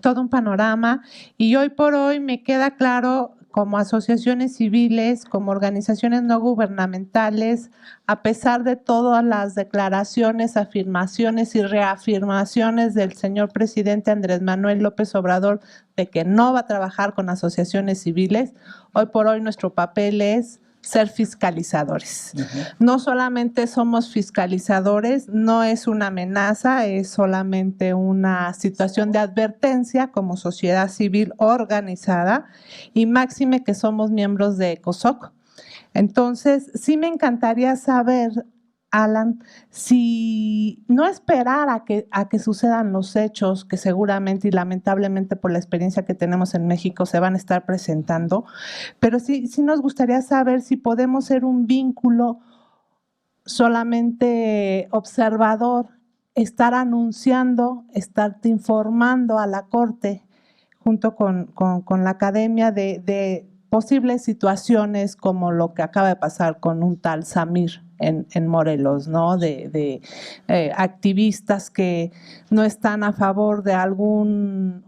[SPEAKER 3] todo un panorama y hoy por hoy me queda claro, como asociaciones civiles, como organizaciones no gubernamentales, a pesar de todas las declaraciones, afirmaciones y reafirmaciones del señor presidente Andrés Manuel López Obrador de que no va a trabajar con asociaciones civiles, hoy por hoy nuestro papel es ser fiscalizadores. No solamente somos fiscalizadores, no es una amenaza, es solamente una situación de advertencia como sociedad civil organizada y máxime que somos miembros de ECOSOC. Entonces, sí me encantaría saber, Alan, si no esperar a que sucedan los hechos que seguramente y lamentablemente por la experiencia que tenemos en México se van a estar presentando, pero sí nos gustaría saber si podemos ser un vínculo solamente observador, estar anunciando, estar informando a la Corte junto con la academia de posibles situaciones como lo que acaba de pasar con un tal Samir en Morelos, ¿no? De activistas que no están a favor de alguna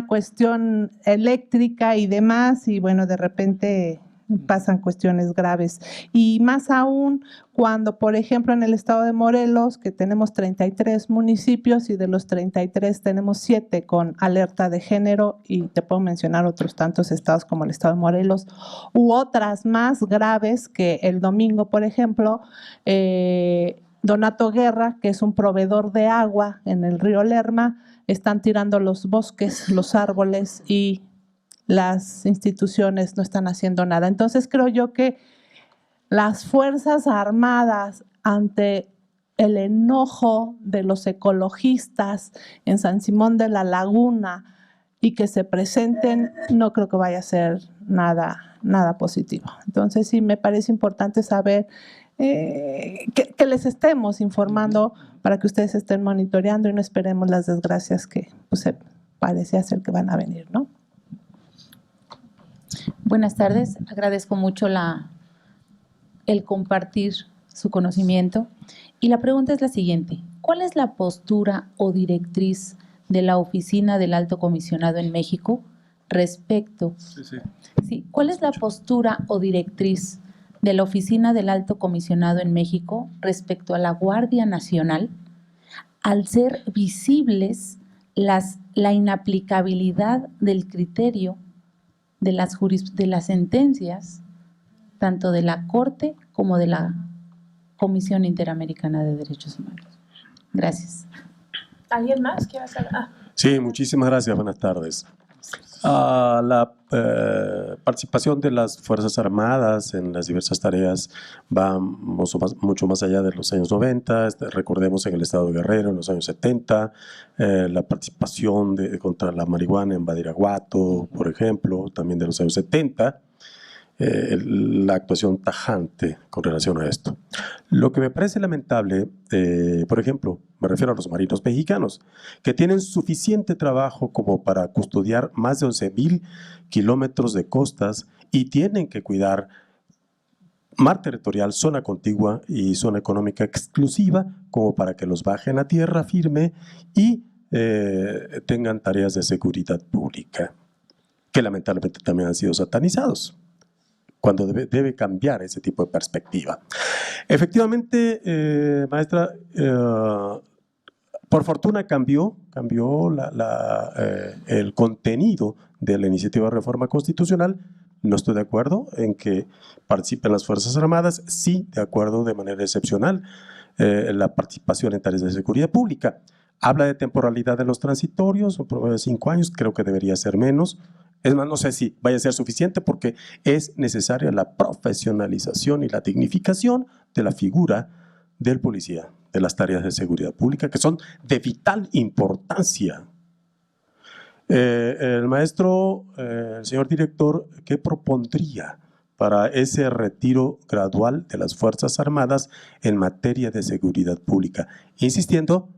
[SPEAKER 3] cuestión eléctrica y demás, y bueno, de repente pasan cuestiones graves. Y más aún cuando, por ejemplo, en el estado de Morelos, que tenemos 33 municipios y de los 33 tenemos 7 con alerta de género, y te puedo mencionar otros tantos estados como el estado de Morelos, u otras más graves que el domingo, por ejemplo, Donato Guerra, que es un proveedor de agua en el río Lerma, están tirando los bosques, los árboles y las instituciones no están haciendo nada. Entonces creo yo que las Fuerzas Armadas, ante el enojo de los ecologistas en San Simón de la Laguna y que se presenten, no creo que vaya a ser nada positivo. Entonces sí me parece importante saber que les estemos informando para que ustedes estén monitoreando y no esperemos las desgracias que pues, parece ser que van a venir, ¿no?
[SPEAKER 4] Buenas tardes, agradezco mucho el compartir su conocimiento. Y la pregunta es la siguiente: ¿cuál es la postura o directriz de la Oficina del Alto Comisionado en México respecto? Sí, ¿cuál es la postura o directriz de la Oficina del Alto Comisionado en México respecto a la Guardia Nacional al ser visibles la inaplicabilidad del criterio de las sentencias, tanto de la Corte como de la Comisión Interamericana de Derechos Humanos? Gracias.
[SPEAKER 1] ¿Alguien más quiere hacer?
[SPEAKER 5] Sí, muchísimas gracias. Buenas tardes. La participación de las Fuerzas Armadas en las diversas tareas va mucho más allá de los años 90. Recordemos en el estado de Guerrero en los años 70, la participación contra la marihuana en Badiraguato, por ejemplo, también de los años 70. La actuación tajante con relación a esto. Lo que me parece lamentable, por ejemplo, me refiero a los marinos mexicanos, que tienen suficiente trabajo como para custodiar más de 11,000 kilómetros de costas y tienen que cuidar mar territorial, zona contigua y zona económica exclusiva como para que los bajen a tierra firme y tengan tareas de seguridad pública, que lamentablemente también han sido satanizados, cuando debe cambiar ese tipo de perspectiva. Efectivamente, maestra, por fortuna cambió el contenido de la iniciativa de reforma constitucional. No estoy de acuerdo en que participen las Fuerzas Armadas, sí, de acuerdo de manera excepcional la participación en tareas de seguridad pública. Habla de temporalidad de los transitorios, un promedio de 5 años, creo que debería ser menos. Es más, no sé si vaya a ser suficiente porque es necesaria la profesionalización y la dignificación de la figura del policía, de las tareas de seguridad pública, que son de vital importancia El maestro, el señor director, ¿qué propondría para ese retiro gradual de las Fuerzas Armadas en materia de seguridad pública? Insistiendo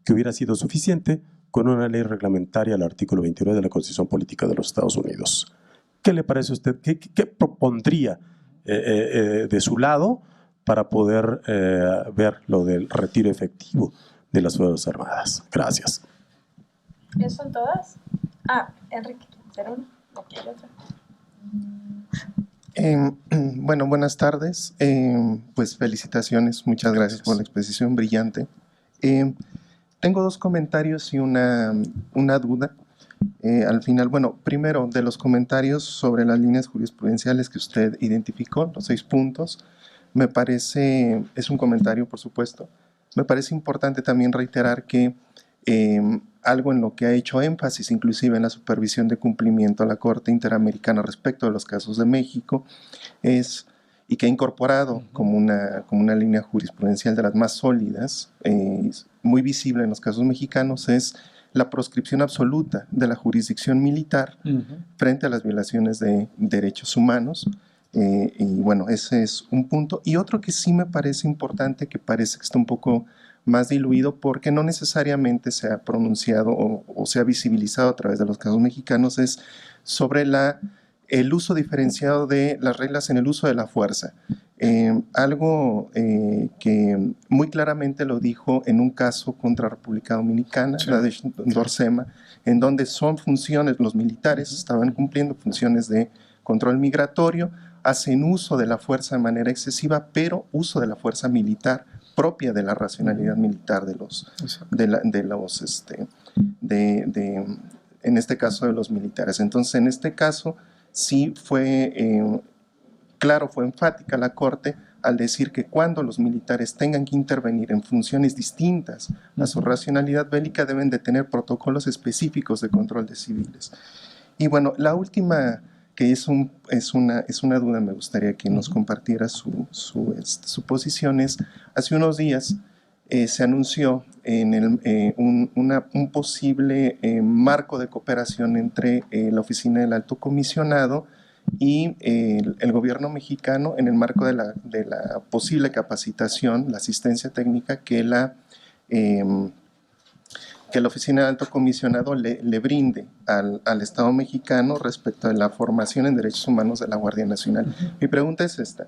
[SPEAKER 5] que hubiera sido suficiente con una ley reglamentaria al artículo 29 de la Constitución Política de los Estados Unidos. ¿Qué le parece a usted? ¿Qué propondría de su lado para poder ver lo del retiro efectivo de las Fuerzas Armadas? Gracias.
[SPEAKER 1] ¿Esas son todas? Ah, Enrique, ¿será uno? Aquí hay otra.
[SPEAKER 6] Bueno, buenas tardes. Pues felicitaciones, muchas gracias por la exposición brillante. Tengo dos comentarios y una duda. Al final, bueno, primero de los comentarios sobre las líneas jurisprudenciales que usted identificó, los 6 puntos, me parece, es un comentario por supuesto, me parece importante también reiterar que algo en lo que ha hecho énfasis inclusive en la supervisión de cumplimiento a la Corte Interamericana respecto de los casos de México es, y que ha incorporado como una línea jurisprudencial de las más sólidas, muy visible en los casos mexicanos, es la proscripción absoluta de la jurisdicción militar frente a las violaciones de derechos humanos. Y bueno, ese es un punto. Y otro que sí me parece importante, que parece que está un poco más diluido porque no necesariamente se ha pronunciado o se ha visibilizado a través de los casos mexicanos, es sobre el uso diferenciado de las reglas en el uso de la fuerza. Algo que muy claramente lo dijo en un caso contra República Dominicana, la de Dorsema, en donde son funciones, los militares estaban cumpliendo funciones de control migratorio, hacen uso de la fuerza de manera excesiva, pero uso de la fuerza militar propia de la racionalidad militar en este caso de los militares. Entonces, en este caso, sí fue claro, fue enfática la Corte al decir que cuando los militares tengan que intervenir en funciones distintas a su racionalidad bélica, deben de tener protocolos específicos de control de civiles. Y bueno, la última, que es una duda, me gustaría que nos compartiera su posición, es, hace unos días se anunció un posible marco de cooperación entre la Oficina del Alto Comisionado y el gobierno mexicano en el marco de la posible capacitación, la asistencia técnica que la Oficina del Alto Comisionado le brinde al Estado mexicano respecto de la formación en derechos humanos de la Guardia Nacional. Mi pregunta es esta: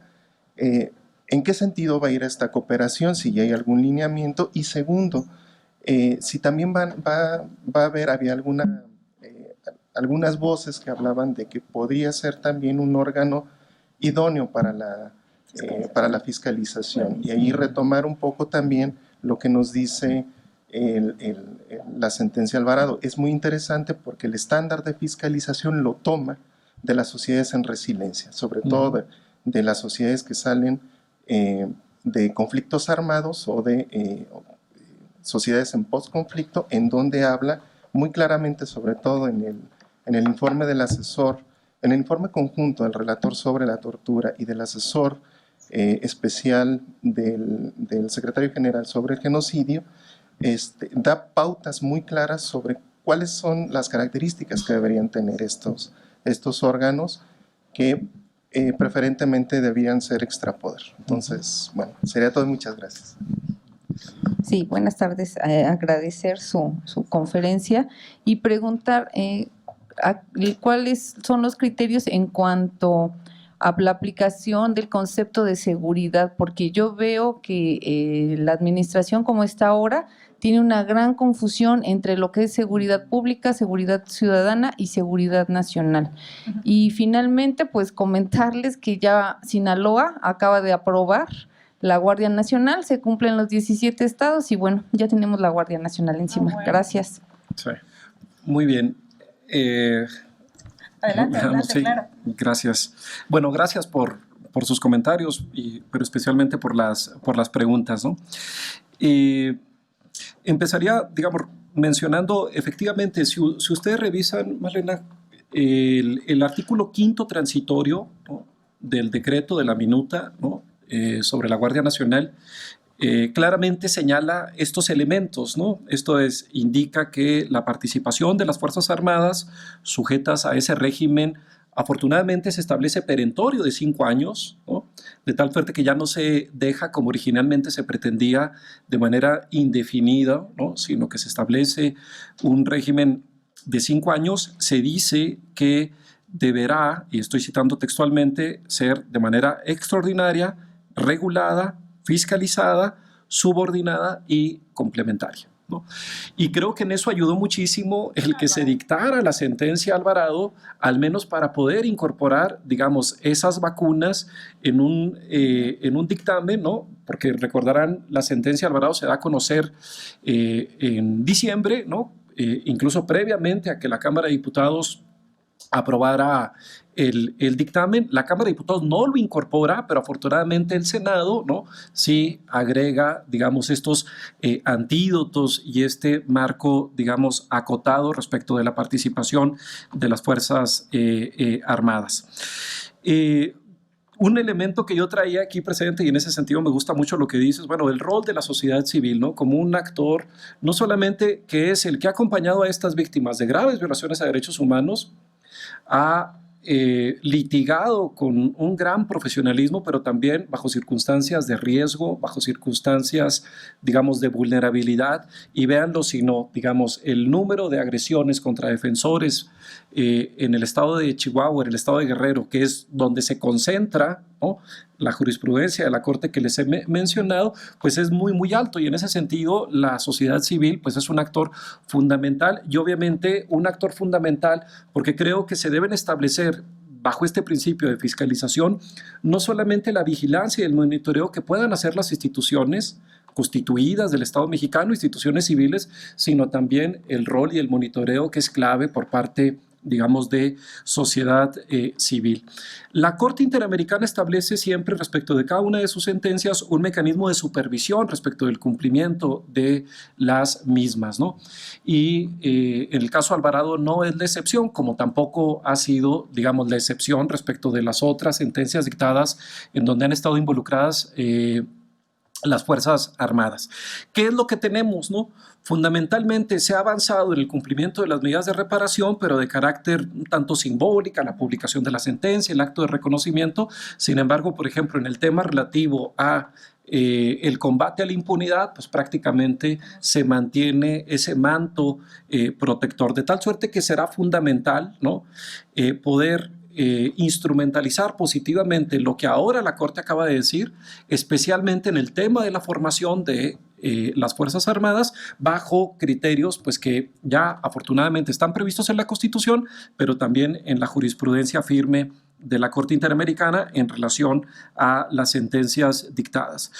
[SPEAKER 6] ¿en qué sentido va a ir esta cooperación? Si ya hay algún lineamiento. Y segundo, si también había algunas voces que hablaban de que podría ser también un órgano idóneo para la fiscalización. Y ahí retomar un poco también lo que nos dice la sentencia Alvarado. Es muy interesante porque el estándar de fiscalización lo toma de las sociedades en resiliencia, sobre todo de las sociedades que salen de conflictos armados o de sociedades en postconflicto, en donde habla muy claramente, sobre todo en el informe del asesor, en el informe conjunto del relator sobre la tortura y del asesor especial del secretario general sobre el genocidio, da pautas muy claras sobre cuáles son las características que deberían tener estos órganos, que preferentemente debían ser extrapoder. Entonces, bueno, sería todo. Muchas gracias.
[SPEAKER 7] Sí, buenas tardes. Agradecer su conferencia y preguntar cuáles son los criterios en cuanto a la aplicación del concepto de seguridad, porque yo veo que la administración como está ahora tiene una gran confusión entre lo que es seguridad pública, seguridad ciudadana y seguridad nacional. Y finalmente, pues comentarles que ya Sinaloa acaba de aprobar la Guardia Nacional, se cumplen los 17 estados y bueno, ya tenemos la Guardia Nacional encima.
[SPEAKER 1] Bueno.
[SPEAKER 7] Gracias.
[SPEAKER 2] Sí. Muy bien.
[SPEAKER 1] Adelante,
[SPEAKER 2] Sí,
[SPEAKER 1] claro.
[SPEAKER 2] gracias. Bueno, gracias por sus comentarios, pero especialmente por las preguntas, ¿no? Empezaría, digamos, mencionando, efectivamente, si ustedes revisan, Marlena, el artículo 5º transitorio, ¿no?, del decreto de la minuta, ¿no?, sobre la Guardia Nacional, claramente señala estos elementos, ¿no? Esto es, indica que la participación de las Fuerzas Armadas sujetas a ese régimen afortunadamente se establece perentorio de 5 años, ¿no? De tal suerte que ya no se deja como originalmente se pretendía de manera indefinida, ¿no? Sino que se establece un régimen de 5 años. Se dice que deberá, y estoy citando textualmente, ser de manera extraordinaria, regulada, fiscalizada, subordinada y complementaria, ¿no? Y creo que en eso ayudó muchísimo el que se dictara la sentencia Alvarado, al menos para poder incorporar, digamos, esas vacunas en un dictamen, ¿no? Porque recordarán, la sentencia Alvarado se da a conocer en diciembre, ¿no? Incluso previamente a que la Cámara de Diputados aprobara el dictamen. La Cámara de Diputados no lo incorpora, pero afortunadamente el Senado, ¿no? Sí agrega, digamos, estos antídotos y este marco, digamos, acotado respecto de la participación de las Fuerzas Armadas. Un elemento que yo traía aquí presente, y en ese sentido me gusta mucho lo que dices, bueno, el rol de la sociedad civil, ¿no? Como un actor, no solamente que es el que ha acompañado a estas víctimas de graves violaciones a derechos humanos, ha litigado con un gran profesionalismo, pero también bajo circunstancias de riesgo, bajo circunstancias, digamos, de vulnerabilidad, y véanlo si no, digamos, el número de agresiones contra defensores en el estado de Chihuahua, en el estado de Guerrero, que es donde se concentra, ¿no?, la jurisprudencia de la Corte que les he mencionado, pues es muy, muy alto, y en ese sentido la sociedad civil pues es un actor fundamental, y obviamente un actor fundamental porque creo que se deben establecer bajo este principio de fiscalización no solamente la vigilancia y el monitoreo que puedan hacer las instituciones constituidas del Estado mexicano, instituciones civiles, sino también el rol y el monitoreo que es clave por parte, digamos, de sociedad civil. La Corte Interamericana establece siempre respecto de cada una de sus sentencias un mecanismo de supervisión respecto del cumplimiento de las mismas, ¿no? Y en el caso Alvarado no es la excepción, como tampoco ha sido, digamos, la excepción respecto de las otras sentencias dictadas en donde han estado involucradas las Fuerzas Armadas. ¿Qué es lo que tenemos, no? Fundamentalmente se ha avanzado en el cumplimiento de las medidas de reparación, pero de carácter un tanto simbólica, la publicación de la sentencia, el acto de reconocimiento. Sin embargo, por ejemplo, en el tema relativo a el combate a la impunidad, pues prácticamente se mantiene ese manto protector, de tal suerte que será fundamental, ¿no?, poder instrumentalizar positivamente lo que ahora la Corte acaba de decir, especialmente en el tema de la formación de las Fuerzas Armadas bajo criterios pues que ya afortunadamente están previstos en la Constitución, pero también en la jurisprudencia firme de la Corte Interamericana en relación a las sentencias dictadas.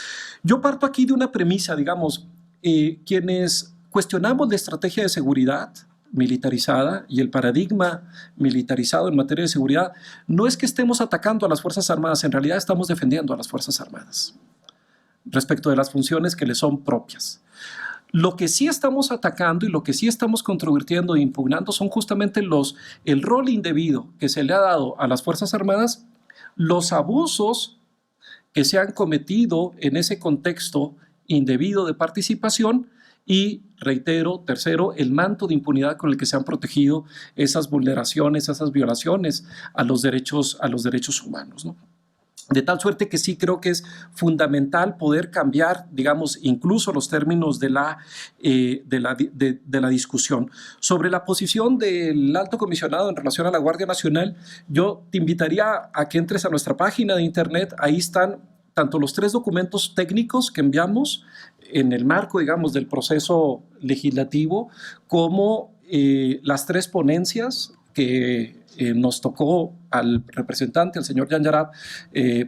[SPEAKER 2] Yo parto aquí de una premisa, digamos, quienes cuestionamos la estrategia de seguridad militarizada y el paradigma militarizado en materia de seguridad, no es que estemos atacando a las Fuerzas Armadas, en realidad estamos defendiendo a las Fuerzas Armadas respecto de las funciones que les son propias. Lo que sí estamos atacando y lo que sí estamos controvirtiendo e impugnando son justamente el rol indebido que se le ha dado a las Fuerzas Armadas, los abusos que se han cometido en ese contexto indebido de participación y, reitero, tercero, el manto de impunidad con el que se han protegido esas vulneraciones, esas violaciones a los derechos humanos, ¿no? De tal suerte que sí creo que es fundamental poder cambiar, digamos, incluso los términos de la discusión. Sobre la posición del Alto Comisionado en relación a la Guardia Nacional, yo te invitaría a que entres a nuestra página de internet. Ahí están tanto los 3 documentos técnicos que enviamos en el marco, digamos, del proceso legislativo, como las 3 ponencias que nos tocó al representante, al señor Jan Yarab,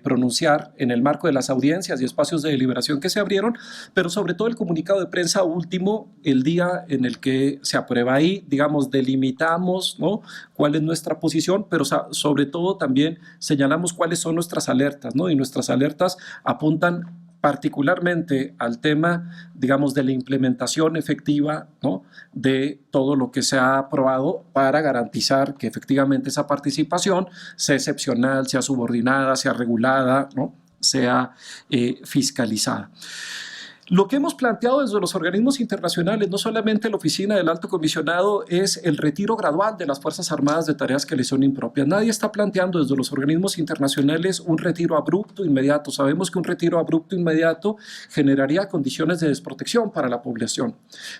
[SPEAKER 2] pronunciar en el marco de las audiencias y espacios de deliberación que se abrieron, pero sobre todo el comunicado de prensa último, el día en el que se aprueba. Ahí, digamos, delimitamos, ¿no?, cuál es nuestra posición, pero sobre todo también señalamos cuáles son nuestras alertas, ¿no? Y nuestras alertas apuntan particularmente al tema, digamos, de la implementación efectiva, ¿no?, de todo lo que se ha aprobado para garantizar que efectivamente esa participación sea excepcional, sea subordinada, sea regulada, ¿no?, sea fiscalizada. Lo que hemos planteado desde los organismos internacionales, no solamente la Oficina del Alto Comisionado, es el retiro gradual de las Fuerzas Armadas de tareas que les son impropias. Nadie está planteando desde los organismos internacionales un retiro abrupto, inmediato. Sabemos que un retiro abrupto, inmediato, generaría condiciones de desprotección para la población.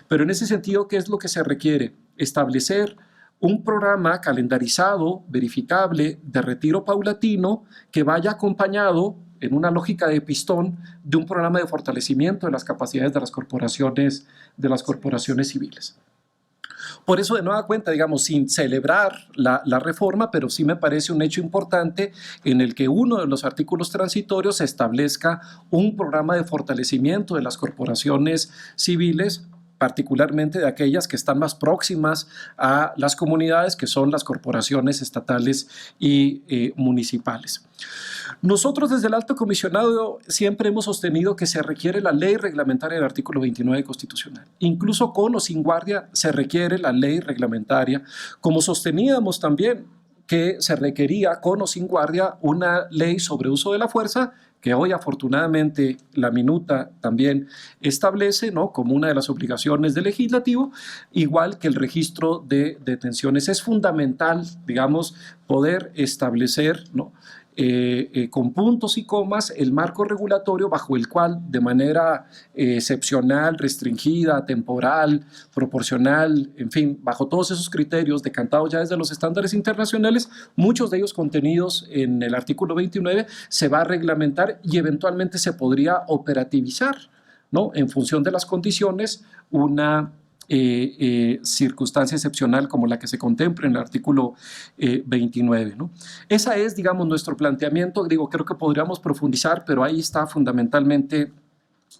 [SPEAKER 2] Pero en ese sentido, ¿qué es lo que se requiere? Establecer un programa calendarizado, verificable, de retiro paulatino, que vaya acompañado en una lógica de pistón de un programa de fortalecimiento de las capacidades de las corporaciones civiles. Por eso, de nueva cuenta, digamos, sin celebrar la reforma, pero sí me parece un hecho importante en el que uno de los artículos transitorios establezca un programa de fortalecimiento de las corporaciones civiles, particularmente de aquellas que están más próximas a las comunidades, que son las corporaciones estatales y municipales. Nosotros desde el Alto Comisionado siempre hemos sostenido que se requiere la ley reglamentaria del artículo 29 constitucional. Incluso con o sin guardia se requiere la ley reglamentaria, como sosteníamos también que se requería con o sin guardia una ley sobre uso de la fuerza, que hoy afortunadamente la minuta también establece, ¿no?, como una de las obligaciones del legislativo, igual que el registro de detenciones. Es fundamental, digamos, poder establecer, ¿no?, con puntos y comas el marco regulatorio bajo el cual, de manera excepcional, restringida, temporal, proporcional, en fin, bajo todos esos criterios decantados ya desde los estándares internacionales, muchos de ellos contenidos en el artículo 29, se va a reglamentar y eventualmente se podría operativizar, ¿no?, en función de las condiciones, una circunstancia excepcional como la que se contempla en el artículo 29, ¿no? Esa es, digamos, nuestro planteamiento. Digo, creo que podríamos profundizar, pero ahí está fundamentalmente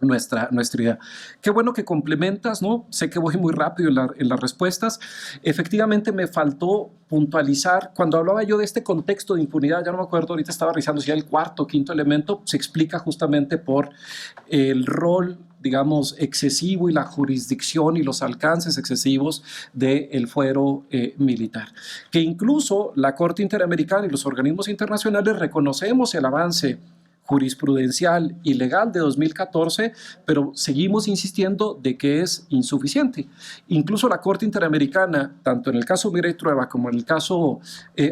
[SPEAKER 2] nuestra idea. Qué bueno que complementas, ¿no? Sé que voy muy rápido en las respuestas. Efectivamente me faltó puntualizar, cuando hablaba yo de este contexto de impunidad, ya no me acuerdo, ahorita estaba revisando si era el cuarto o quinto elemento, se explica justamente por el rol, digamos, excesivo y la jurisdicción y los alcances excesivos del fuero militar. Que incluso la Corte Interamericana y los organismos internacionales reconocemos el avance jurisprudencial y legal de 2014, pero seguimos insistiendo de que es insuficiente. Incluso la Corte Interamericana, tanto en el caso Miret Trueba como en el caso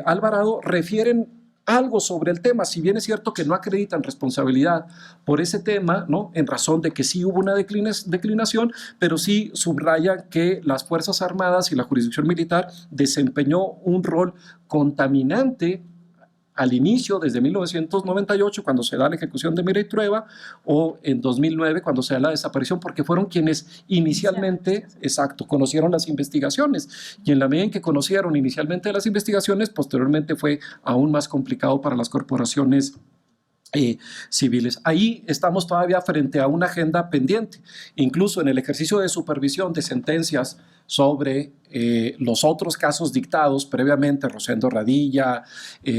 [SPEAKER 2] Alvarado, refieren algo sobre el tema, si bien es cierto que no acreditan responsabilidad por ese tema, ¿no?, en razón de que sí hubo una declinación, pero sí subrayan que las Fuerzas Armadas y la jurisdicción militar desempeñó un rol contaminante al inicio, desde 1998, cuando se da la ejecución de Miret Trueba, o en 2009, cuando se da la desaparición, porque fueron quienes inicialmente, exacto, conocieron las investigaciones. Y en la medida en que conocieron inicialmente las investigaciones, posteriormente fue aún más complicado para las corporaciones civiles. Ahí estamos todavía frente a una agenda pendiente. Incluso en el ejercicio de supervisión de sentencias sobre los otros casos dictados previamente, Rosendo Radilla,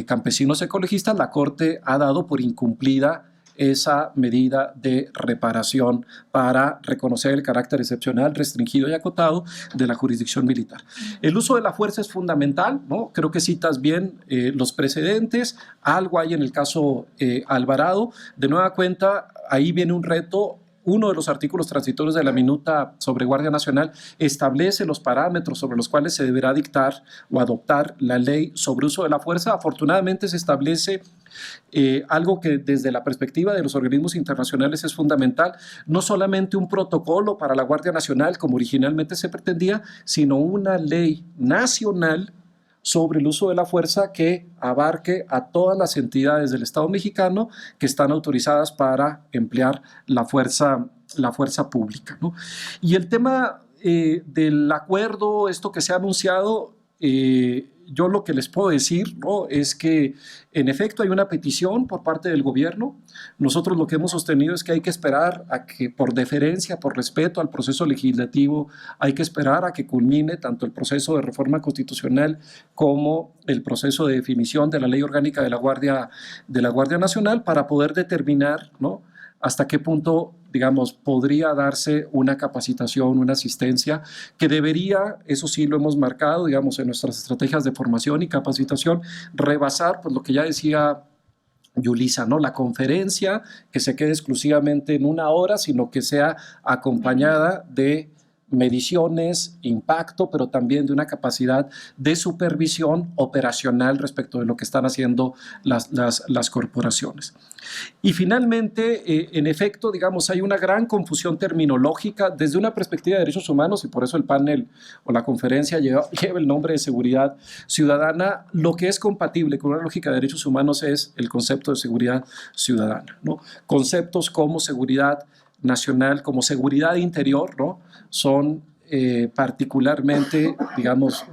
[SPEAKER 2] campesinos ecologistas, la Corte ha dado por incumplida esa medida de reparación para reconocer el carácter excepcional, restringido y acotado de la jurisdicción militar. El uso de la fuerza es fundamental, ¿no? Creo que citas bien los precedentes, algo hay en el caso Alvarado. De nueva cuenta, ahí viene un reto. Uno de los artículos transitorios de la minuta sobre Guardia Nacional establece los parámetros sobre los cuales se deberá dictar o adoptar la ley sobre uso de la fuerza. Afortunadamente se establece algo que desde la perspectiva de los organismos internacionales es fundamental, no solamente un protocolo para la Guardia Nacional como originalmente se pretendía, sino una ley nacional sobre el uso de la fuerza que abarque a todas las entidades del Estado mexicano que están autorizadas para emplear la fuerza pública, ¿no? Y el tema del acuerdo, esto que se ha anunciado, yo lo que les puedo decir, ¿no?, es que en efecto hay una petición por parte del gobierno. Nosotros lo que hemos sostenido es que hay que esperar a que, por deferencia, por respeto al proceso legislativo, hay que esperar a que culmine tanto el proceso de reforma constitucional como el proceso de definición de la ley orgánica de la Guardia Nacional para poder determinar, ¿no?, hasta qué punto, digamos, podría darse una capacitación, una asistencia que debería, eso sí lo hemos marcado, digamos, en nuestras estrategias de formación y capacitación, rebasar, pues lo que ya decía Yulisa, ¿no? La conferencia que se quede exclusivamente en 1 hora, sino que sea acompañada de mediciones, impacto, pero también de una capacidad de supervisión operacional respecto de lo que están haciendo las corporaciones. Y finalmente, en efecto, digamos, hay una gran confusión terminológica desde una perspectiva de derechos humanos, y por eso el panel o la conferencia lleva el nombre de seguridad ciudadana. Lo que es compatible con una lógica de derechos humanos es el concepto de seguridad ciudadana, ¿no? Conceptos como seguridad nacional, como seguridad interior, ¿no? Son particularmente, digamos,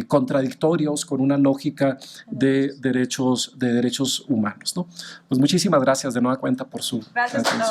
[SPEAKER 2] contradictorios con una lógica de derechos humanos, ¿no? Pues muchísimas gracias de nueva cuenta por su atención.